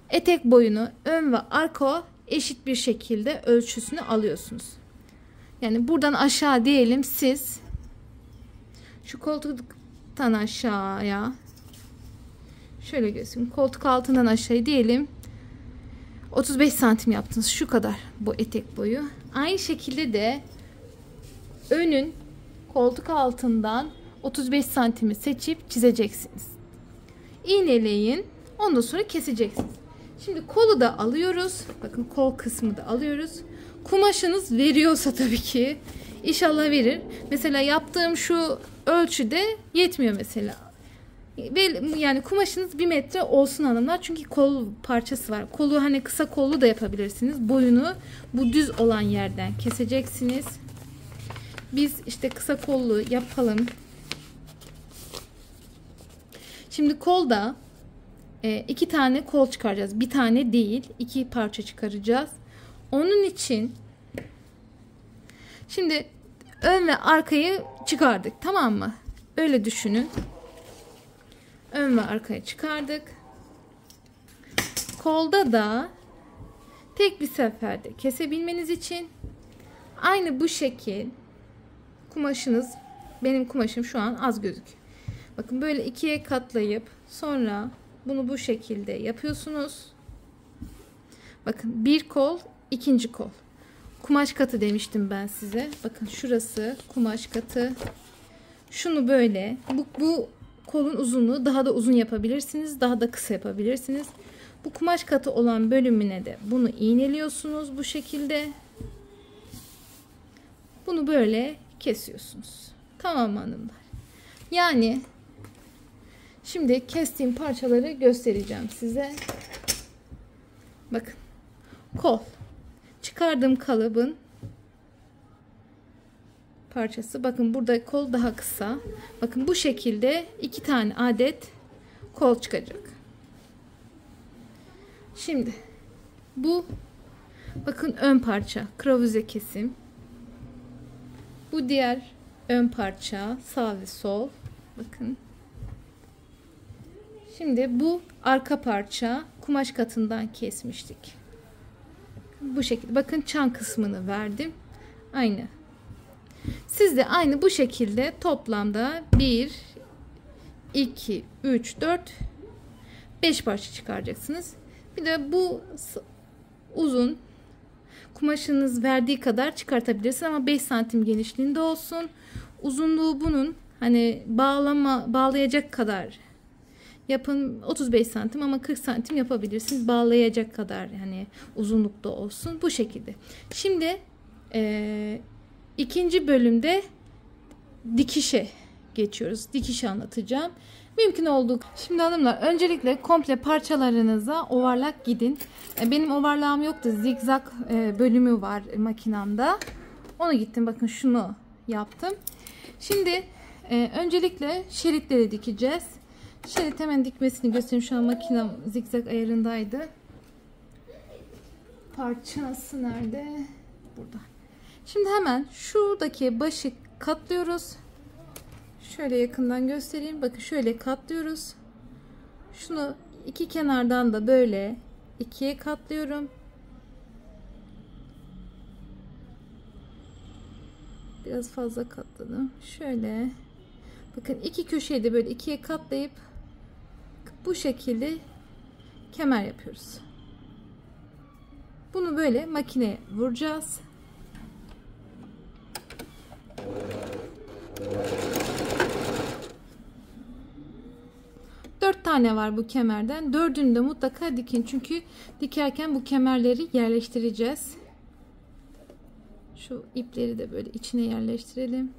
Etek boyunu ön ve arka eşit bir şekilde ölçüsünü alıyorsunuz. Yani buradan aşağı diyelim siz şu koltuktan aşağıya şöyle göstereyim. Koltuk altından aşağıya diyelim 35 santim yaptınız. Şu kadar bu etek boyu. Aynı şekilde de önün koltuk altından 35 santimi seçip çizeceksiniz. İğneleyin. Ondan sonra keseceksiniz. Şimdi kolu da alıyoruz. Bakın kol kısmı da alıyoruz. Kumaşınız veriyorsa tabii ki. İnşallah verir. Mesela yaptığım şu ölçüde yetmiyor mesela. Yani kumaşınız 1 metre olsun hanımlar. Çünkü kol parçası var. Kolu hani kısa kollu da yapabilirsiniz. Boyunu bu düz olan yerden keseceksiniz. Biz işte kısa kollu yapalım. Şimdi kolda 2 tane kol çıkaracağız. Bir tane değil, 2 parça çıkaracağız. Onun için şimdi ön ve arkayı çıkardık, tamam mı? Öyle düşünün. Ön ve arkayı çıkardık. Kolda da tek bir seferde kesebilmeniz için aynı bu şekil kumaşınız, benim kumaşım şu an az gözüküyor. Bakın böyle 2'ye katlayıp sonra bunu bu şekilde yapıyorsunuz. Bakın bir kol, ikinci kol. Kumaş katı demiştim ben size. Bakın şurası kumaş katı. Şunu böyle bu kolun uzunluğu daha da uzun yapabilirsiniz. Daha da kısa yapabilirsiniz. Bu kumaş katı olan bölümüne de bunu iğneliyorsunuz bu şekilde. Bunu böyle kesiyorsunuz. Tamam hanımlar. Yani şimdi kestiğim parçaları göstereceğim size. Bakın. Kol. Çıkardığım kalıbın parçası. Bakın burada kol daha kısa. Bakın bu şekilde 2 tane adet kol çıkacak. Şimdi bu bakın ön parça kravuze kesim. Bu diğer ön parça sağ ve sol. Bakın. Şimdi bu arka parça kumaş katından kesmiştik. Bu şekilde. Bakın çan kısmını verdim. Aynı. Siz de aynı bu şekilde toplamda 1, 2, 3, 4, 5 parça çıkaracaksınız. Bir de bu uzun kumaşınız verdiği kadar çıkartabilirsiniz ama 5 santim genişliğinde olsun. Uzunluğu bunun hani bağlayacak kadar yapın, 35 santim ama 40 santim yapabilirsiniz. Bağlayacak kadar yani uzunlukta olsun. Bu şekilde. Şimdi ikinci bölümde dikişe geçiyoruz. Dikişi anlatacağım. Mümkün olduğu. Şimdi hanımlar öncelikle komple parçalarınıza ovarlak gidin. Benim ovarlağım yoktu. Zigzag bölümü var makinamda. Onu gittim. Bakın şunu yaptım. Şimdi öncelikle şeritleri dikeceğiz. Şerit hemen dikmesini göstereyim. Şu an makinem zigzag ayarındaydı. Parçası nerede? Burada. Şimdi hemen şuradaki başı katlıyoruz. Şöyle yakından göstereyim. Bakın şöyle katlıyoruz. Şunu iki kenardan da böyle ikiye katlıyorum. Biraz fazla katladım. Şöyle. Bakın iki köşeyi de böyle ikiye katlayıp bu şekilde kemer yapıyoruz. Bunu böyle makineye vuracağız. Dört tane var bu kemerden. Dördünü de mutlaka dikin. Çünkü dikerken bu kemerleri yerleştireceğiz. Şu ipleri de böyle içine yerleştirelim.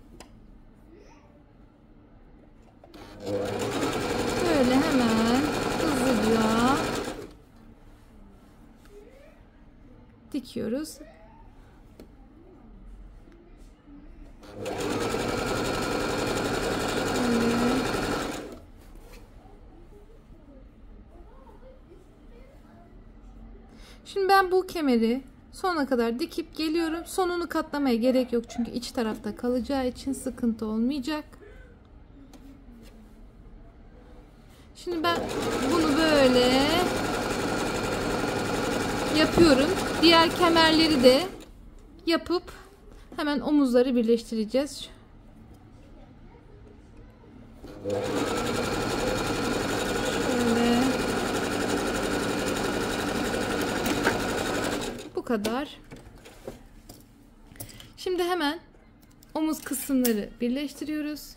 Böyle hemen hızlıca dikiyoruz. Şimdi ben bu kemeri sonuna kadar dikip geliyorum. Sonunu katlamaya gerek yok. Çünkü iç tarafta kalacağı için sıkıntı olmayacak. Şimdi ben bunu böyle yapıyorum. Diğer kemerleri de yapıp hemen omuzları birleştireceğiz. Şöyle. Bu kadar. Şimdi hemen omuz kısımları birleştiriyoruz.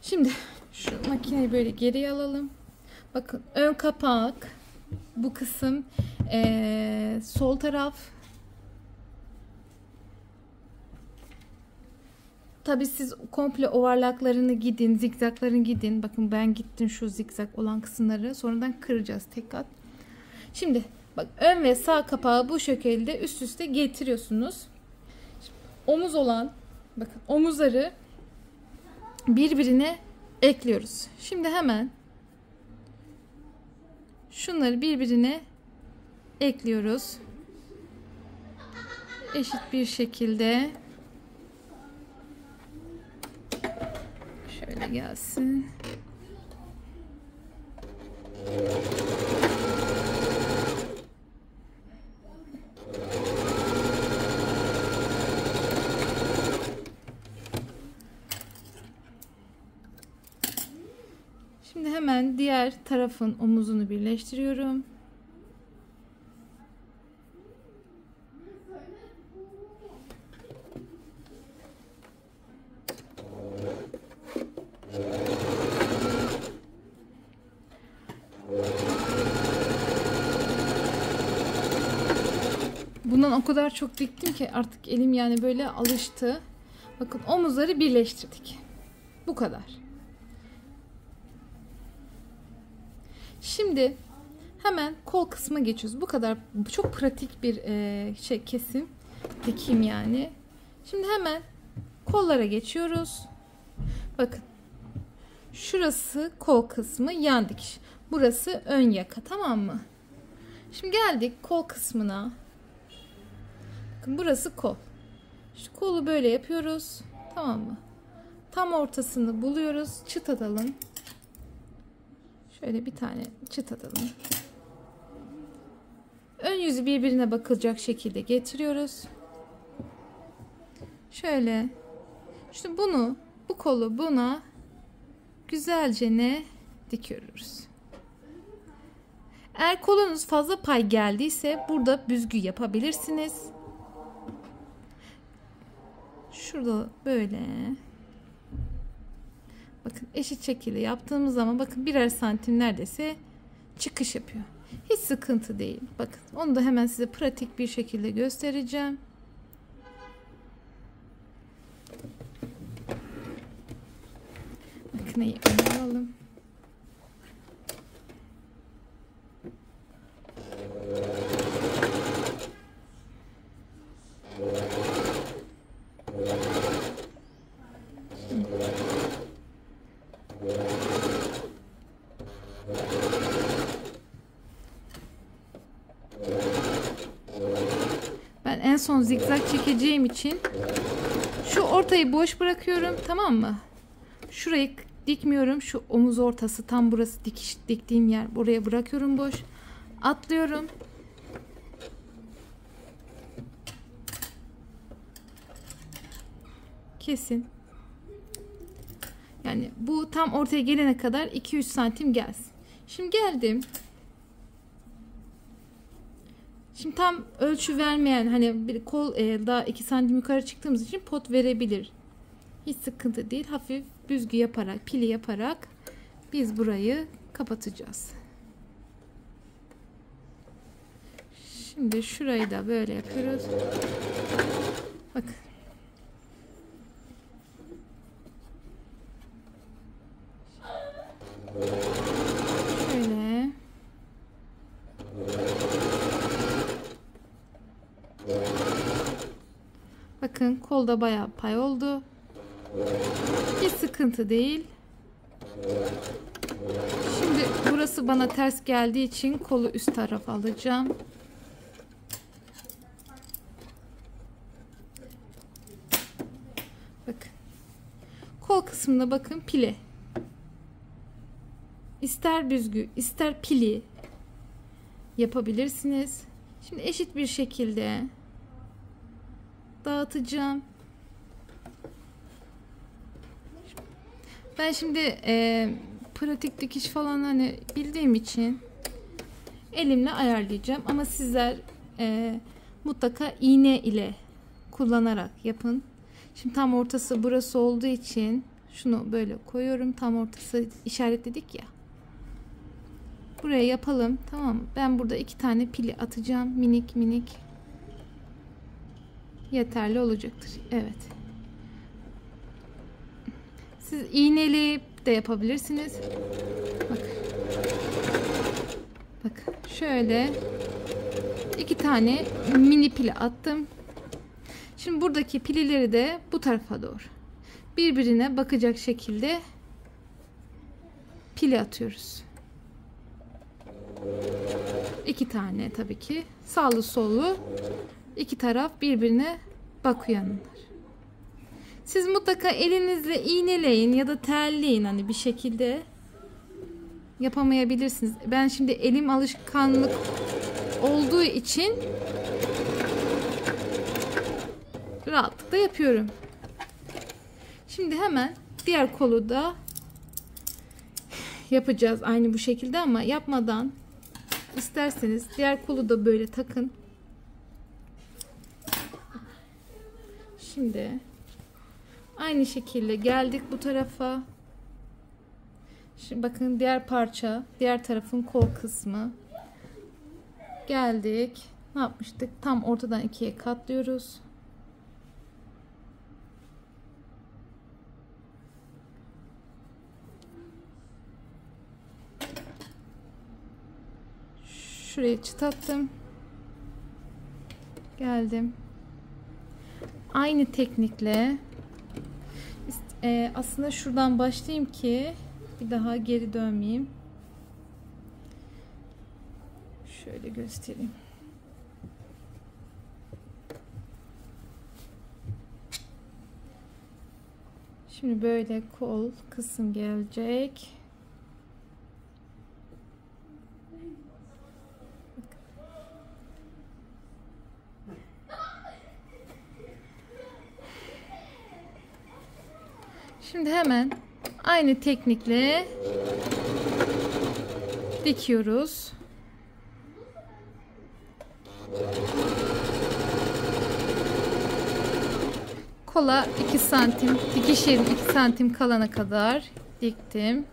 Şimdi şu makineyi böyle geriye alalım. Bakın ön kapak bu kısım sol taraf. Tabi siz komple ovarlaklarını gidin, zigzaglarını gidin. Bakın ben gittim şu zigzag olan kısımları. Sonradan kıracağız tek kat. Şimdi bak ön ve sağ kapağı bu şekilde üst üste getiriyorsunuz. Şimdi, omuz olan bakın omuzları birbirine ekliyoruz. Şimdi hemen şunları birbirine ekliyoruz. Eşit bir şekilde. Şöyle gelsin. Şimdi hemen diğer tarafın omuzunu birleştiriyorum. Bundan o kadar çok diktim ki artık elim yani böyle alıştı. Bakın omuzları birleştirdik. Bu kadar. Şimdi hemen kol kısmına geçiyoruz. Bu kadar çok pratik bir kesim. Dikim yani. Şimdi hemen kollara geçiyoruz. Bakın. Şurası kol kısmı, yan dikiş. Burası ön yaka, tamam mı? Şimdi geldik kol kısmına. Bakın burası kol. Şu kolu böyle yapıyoruz. Tamam mı? Tam ortasını buluyoruz. Çıt atalım. Şöyle bir tane çıt atalım. Ön yüzü birbirine bakılacak şekilde getiriyoruz. Şöyle. İşte bunu, bu kolu buna güzelce ne dikiyoruz. Eğer kolunuz fazla pay geldiyse burada büzgü yapabilirsiniz. Şurada böyle. Bakın eşit şekilde yaptığımız zaman bakın birer santim neredeyse çıkış yapıyor. Hiç sıkıntı değil. Bakın onu da hemen size pratik bir şekilde göstereceğim. Makineyi alalım. Ben en son zikzak çekeceğim için şu ortayı boş bırakıyorum, tamam mı? Şurayı dikmiyorum. Şu omuz ortası tam burası diktiğim yer. Buraya bırakıyorum boş. Atlıyorum. Kesin. Yani bu tam ortaya gelene kadar 2-3 santim gelsin. Şimdi geldim. Şimdi tam ölçü vermeyen hani bir kol daha 2 santim yukarı çıktığımız için pot verebilir. Hiç sıkıntı değil. Hafif büzgü yaparak, pili yaparak biz burayı kapatacağız. Şimdi şurayı da böyle yapıyoruz. Bakın. Şöyle. Bakın kolda bayağı pay oldu. Hiç sıkıntı değil. Şimdi burası bana ters geldiği için kolu üst tarafa alacağım. Bakın. Kol kısmına bakın pile. İster büzgü, ister pili yapabilirsiniz. Şimdi eşit bir şekilde dağıtacağım. Ben şimdi pratik dikiş falan hani bildiğim için elimle ayarlayacağım ama sizler mutlaka iğne ile kullanarak yapın. Şimdi tam ortası burası olduğu için şunu böyle koyuyorum. Tam ortası işaretledik ya. Buraya yapalım, tamam mı? Ben burada 2 tane pili atacağım, minik minik. Yeterli olacaktır. Evet. Siz iğneleyip de yapabilirsiniz. Bak şöyle 2 tane mini pili attım. Şimdi buradaki pilileri de bu tarafa doğru birbirine bakacak şekilde pili atıyoruz. 2 tane tabii ki sağlı sollu 2 taraf birbirine bakıyorlar. Siz mutlaka elinizle iğneleyin ya da terleyin, hani bir şekilde yapamayabilirsiniz. Ben şimdi elim alışkanlık olduğu için rahatlıkla yapıyorum. Şimdi hemen diğer kolu da yapacağız aynı bu şekilde ama yapmadan isterseniz diğer kolu da böyle takın. Şimdi aynı şekilde geldik bu tarafa. Şimdi bakın diğer parça, diğer tarafın kol kısmı. Geldik. Ne yapmıştık? Tam ortadan ikiye katlıyoruz. Şuraya çıt attım. Geldim. Aynı teknikle Aslında şuradan başlayayım ki bir daha geri dönmeyeyim. Şöyle göstereyim. Şimdi böyle kol kısım gelecek. Şimdi hemen aynı teknikle dikiyoruz. Kola 2 santim, dikiş yerim 2 santim kalana kadar diktim.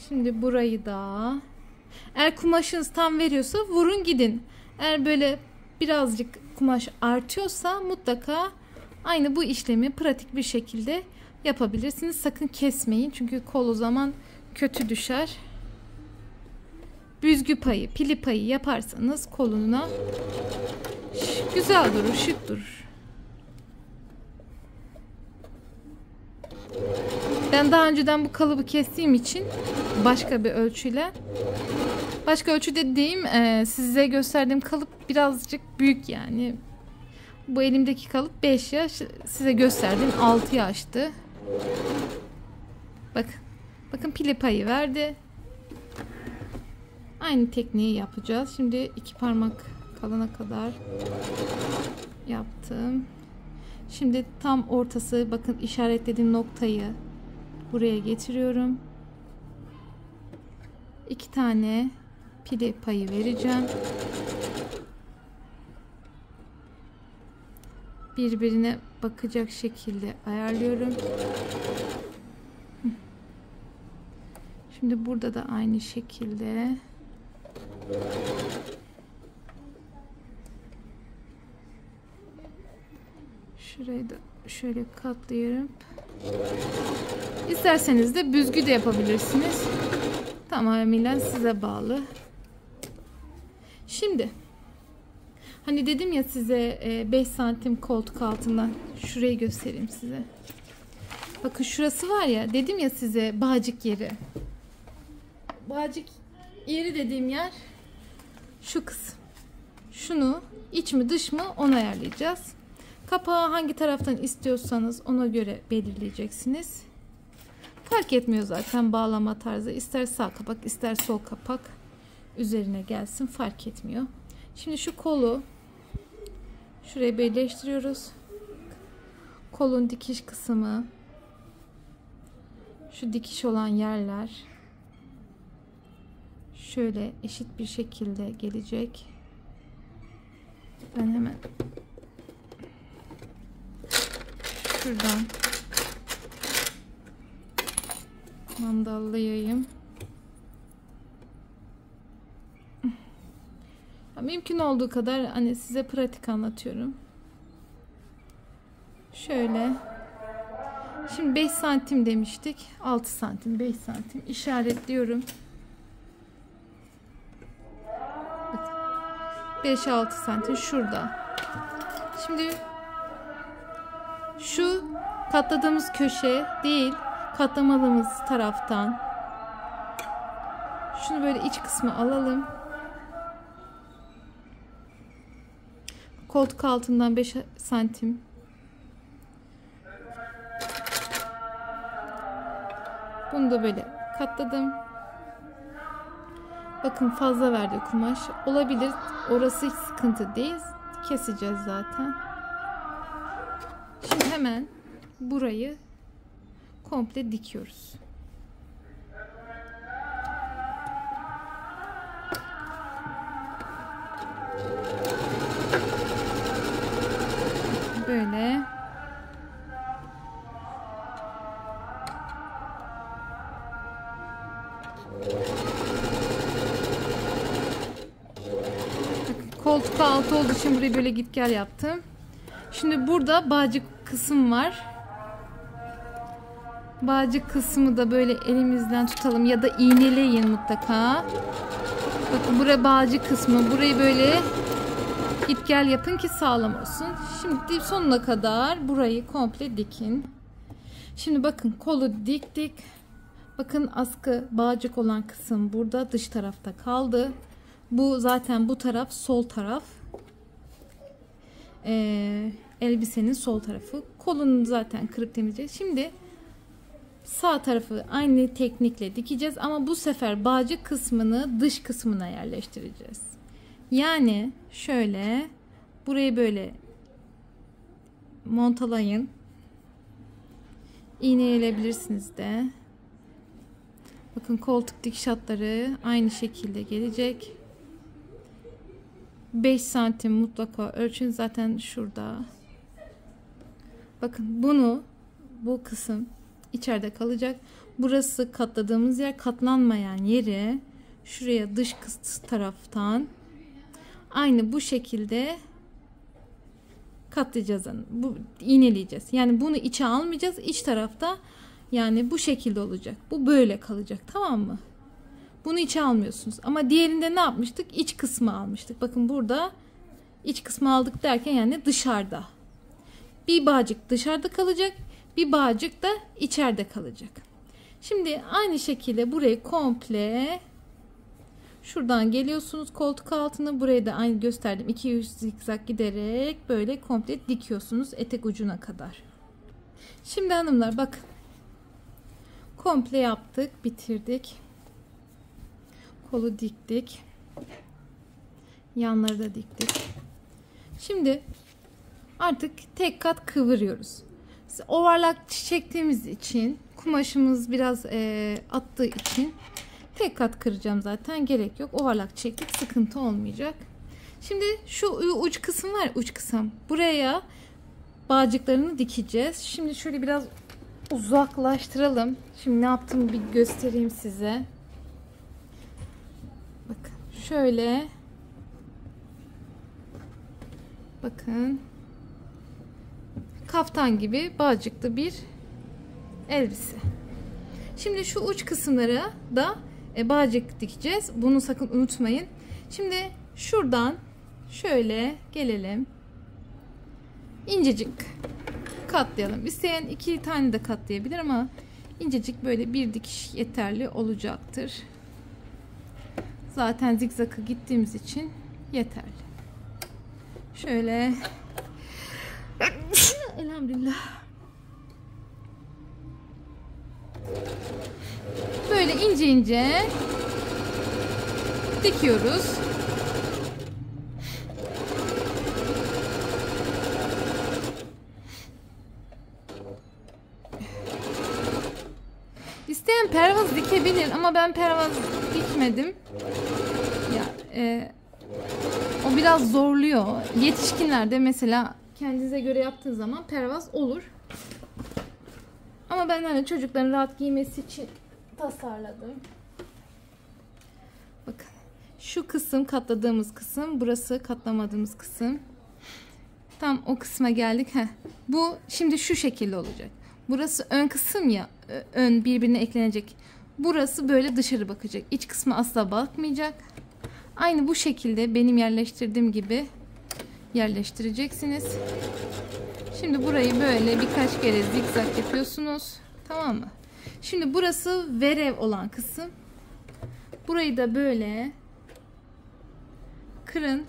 Şimdi burayı da, eğer kumaşınız tam veriyorsa vurun gidin. Eğer böyle birazcık kumaş artıyorsa mutlaka aynı bu işlemi pratik bir şekilde yapabilirsiniz. Sakın kesmeyin çünkü kol o zaman kötü düşer. Büzgü payı, pili payı yaparsanız koluna güzel durur, şık durur. Ben daha önceden bu kalıbı kestiğim için başka bir ölçüyle, başka ölçü dediğim size gösterdiğim kalıp birazcık büyük yani. Bu elimdeki kalıp 5 yaş, size gösterdiğim 6 yaştı. Bakın pili payı verdi. Aynı tekniği yapacağız. Şimdi 2 parmak kalana kadar yaptım. Şimdi tam ortası, bakın işaretlediğim noktayı buraya getiriyorum. 2 tane pili payı vereceğim. Birbirine bakacak şekilde ayarlıyorum. Şimdi burada da aynı şekilde şurayı da şöyle katlıyorum. İsterseniz de büzgü de yapabilirsiniz. Tamamen size bağlı. Şimdi hani dedim ya size 5 santim koltuk altından, şurayı göstereyim size. Bakın şurası var ya, dedim ya size bağcık yeri. Bağcık yeri dediğim yer şu kısım. Şunu iç mi dış mı onu ayarlayacağız. Kapağı hangi taraftan istiyorsanız ona göre belirleyeceksiniz. Fark etmiyor zaten bağlama tarzı. İster sağ kapak ister sol kapak üzerine gelsin, fark etmiyor. Şimdi şu kolu şuraya birleştiriyoruz. Kolun dikiş kısmı, şu dikiş olan yerler şöyle eşit bir şekilde gelecek. Ben hemen şuradan mandallayayım. Mümkün olduğu kadar hani size pratik anlatıyorum. Şöyle. Şimdi 5 santim demiştik. 6 santim, 5 santim işaretliyorum. 5-6 santim şurada. Şimdi şu katladığımız köşe değil, katlamadığımız taraftan şunu böyle iç kısmı alalım. Koltuk altından 5 santim. Bunu da böyle katladım. Bakın fazla verdi kumaş. Olabilir. Orası hiç sıkıntı değil. Keseceğiz zaten. Şimdi hemen burayı komple dikiyoruz. Böyle. Koltuk altı olduğu için burayı böyle git gel yaptım. Şimdi burada bağcık kısım var. Bağcık kısmı da böyle elimizden tutalım ya da iğneleyin mutlaka. Bakın buraya bağcık kısmı. Burayı böyle Git gel yapın ki sağlam olsun. Şimdi sonuna kadar burayı komple dikin. Şimdi bakın kolu diktik. Bakın askı bağcık olan kısım burada dış tarafta kaldı. Bu zaten bu taraf sol taraf. Elbisenin sol tarafı. Kolunu zaten kırıp temizleyeceğiz. Şimdi sağ tarafı aynı teknikle dikeceğiz ama bu sefer bağcık kısmını dış kısmına yerleştireceğiz. Yani şöyle burayı böyle montalayın. İğneleyebilirsiniz de. Bakın koltuk dikiş hatları aynı şekilde gelecek. 5 santim mutlaka ölçün, zaten şurada. Bakın bu kısım içeride kalacak. Burası katladığımız yer, katlanmayan yeri şuraya dış taraftan aynı bu şekilde katlayacağız. Bu iğneleyeceğiz. Yani bunu içe almayacağız. İç tarafta yani bu şekilde olacak. Bu böyle kalacak. Tamam mı? Bunu içe almıyorsunuz. Ama diğerinde ne yapmıştık? İç kısmı almıştık. Bakın burada iç kısmı aldık derken yani dışarıda. Bir bağcık dışarıda kalacak. Bir bağcık da içeride kalacak. Şimdi aynı şekilde burayı komple şuradan geliyorsunuz koltuk altına. Burayı da aynı gösterdim. 200 zikzak giderek böyle komple dikiyorsunuz etek ucuna kadar. Şimdi hanımlar bakın. Komple yaptık. Bitirdik. Kolu diktik. Yanları da diktik. Şimdi artık tek kat kıvırıyoruz. Overlock çektiğimiz için kumaşımız biraz attığı için tek kat kıracağım zaten, gerek yok. Overlock çektik, sıkıntı olmayacak. Şimdi şu uç kısım var, uç kısım. Buraya bağcıklarını dikeceğiz. Şimdi şöyle biraz uzaklaştıralım. Şimdi ne yaptığımı bir göstereyim size. Bakın şöyle. Bakın. Kaftan gibi bağcıklı bir elbise. Şimdi şu uç kısımlara da bağcık dikeceğiz. Bunu sakın unutmayın. Şimdi şuradan şöyle gelelim. İncecik katlayalım. İsteyen 2 tane de katlayabilir ama incecik böyle bir dikiş yeterli olacaktır. Zaten zikzakı gittiğimiz için yeterli. Şöyle elhamdülillah. Böyle ince ince dikiyoruz. İsteyen pervaz dikebilir ama ben pervaz dikmedim. Ya, o biraz zorluyor. Yetişkinlerde mesela kendinize göre yaptığın zaman pervaz olur. Ama ben hani çocukların rahat giymesi için tasarladım. Bakın. Şu kısım katladığımız kısım. Burası katlamadığımız kısım. Tam o kısma geldik. Bu şimdi şu şekilde olacak. Burası ön kısım ya. Ön birbirine eklenecek. Burası böyle dışarı bakacak. İç kısmı asla bakmayacak. Aynı bu şekilde benim yerleştirdiğim gibi yerleştireceksiniz. Şimdi burayı böyle birkaç kere zikzak yapıyorsunuz. Tamam mı? Şimdi burası verev olan kısım. Burayı da böyle kırın.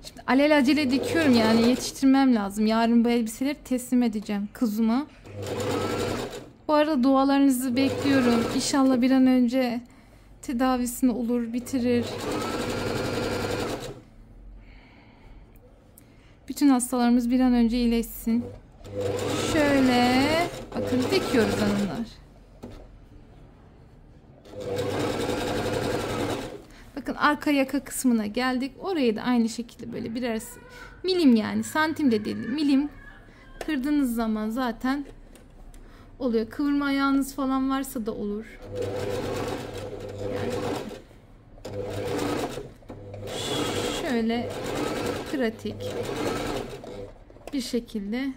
Şimdi alelacele dikiyorum, yani yetiştirmem lazım. Yarın bu elbiseleri teslim edeceğim kızıma. Bu arada dualarınızı bekliyorum. İnşallah bir an önce tedavisini olur, bitirir. Bütün hastalarımız bir an önce iyileşsin. Şöyle bakın dikiyoruz hanımlar. Bakın arka yaka kısmına geldik. Orayı da aynı şekilde böyle birer milim, yani santim de değil, milim kırdığınız zaman zaten oluyor. Kıvırma ayağınız falan varsa da olur. Yani şöyle pratik bir şekilde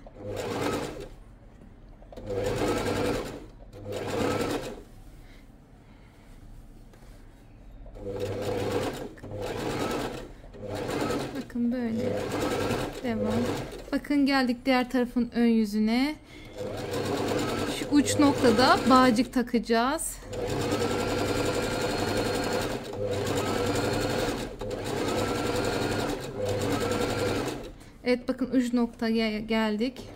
Bakın böyle devam. Bakın geldik diğer tarafın ön yüzüne. Şu uç noktada bağcık takacağız. Evet, bakın uç noktaya geldik.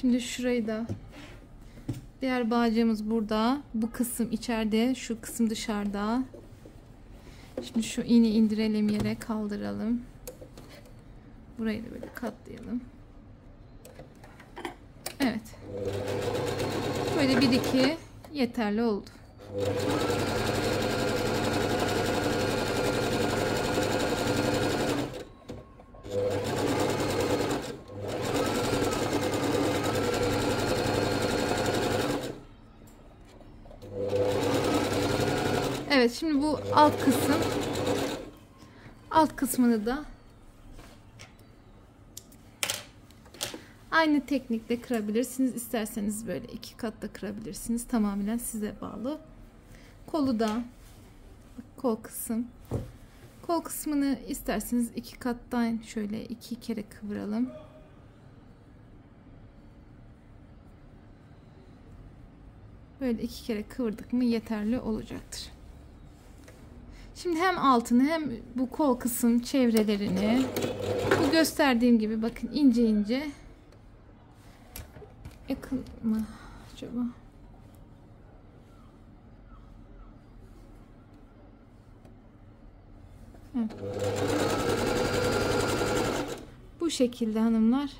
Şimdi şurayı da, diğer bağcığımız burada. Bu kısım içeride, şu kısım dışarıda. Şimdi şu iğne indirelim, yere kaldıralım. Burayı da böyle katlayalım. Evet. Böyle bir iki yeterli oldu. Evet, şimdi bu alt kısmını da aynı teknikle kırabilirsiniz. İsterseniz böyle 2 kat da kırabilirsiniz. Tamamen size bağlı. Kolu da, kol kısmını isterseniz 2 kattan şöyle 2 kere kıvıralım. Böyle 2 kere kıvırdık mı yeterli olacaktır. Şimdi hem altını hem bu kol kısım çevrelerini, bu gösterdiğim gibi bakın ince ince, yakın mı acaba? Evet. Bu şekilde hanımlar.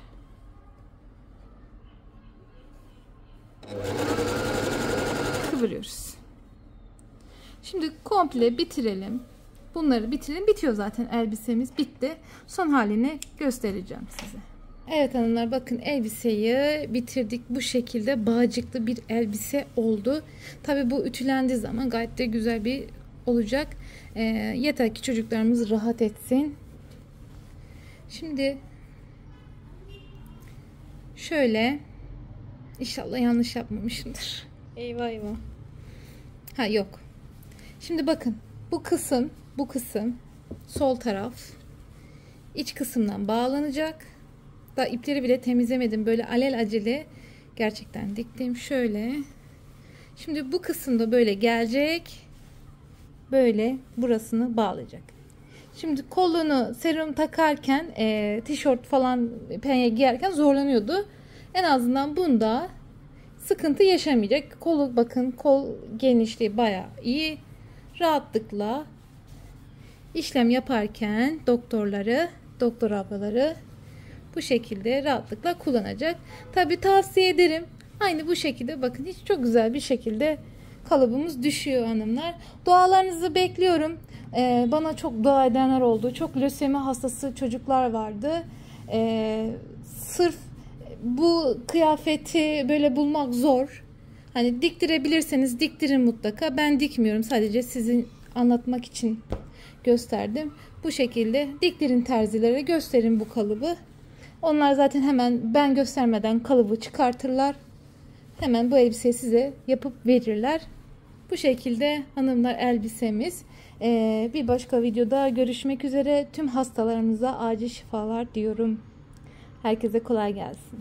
Kıvırıyoruz. Şimdi komple bitirelim. Bunları bitirelim. Bitiyor zaten, elbisemiz bitti. Son halini göstereceğim size. Evet hanımlar, bakın elbiseyi bitirdik. Bu şekilde bağcıklı bir elbise oldu. Tabi bu ütülendiği zaman gayet de güzel bir olacak. Yeter ki çocuklarımız rahat etsin. Şimdi şöyle, inşallah yanlış yapmamışımdır. Eyvah eyvah. Ha, yok. Şimdi bakın bu kısım sol taraf iç kısımdan bağlanacak. Daha ipleri bile temizlemedim. Böyle alelacele gerçekten diktim. Şöyle. Şimdi bu kısımda böyle gelecek. Böyle burasını bağlayacak. Şimdi kolunu serum takarken tişört falan penye giyerken zorlanıyordu. En azından bunda sıkıntı yaşamayacak. Kolu bakın, kol genişliği bayağı iyi. Rahatlıkla işlem yaparken doktor ablaları bu şekilde rahatlıkla kullanacak. Tabi tavsiye ederim. Aynı bu şekilde bakın, hiç çok güzel bir şekilde kalıbımız düşüyor hanımlar. Dualarınızı bekliyorum. Bana çok dua edenler oldu. Çok lösemi hastası çocuklar vardı. Sırf bu kıyafeti böyle bulmak zor. Hani diktirebilirseniz diktirin mutlaka. Ben dikmiyorum. Sadece sizin anlatmak için gösterdim. Bu şekilde diktirin, terzilere gösterin bu kalıbı. Onlar zaten hemen ben göstermeden kalıbı çıkartırlar. Hemen bu elbiseyi size yapıp verirler. Bu şekilde hanımlar elbisemiz. Bir başka videoda görüşmek üzere. Tüm hastalarımıza acil şifalar diyorum. Herkese kolay gelsin.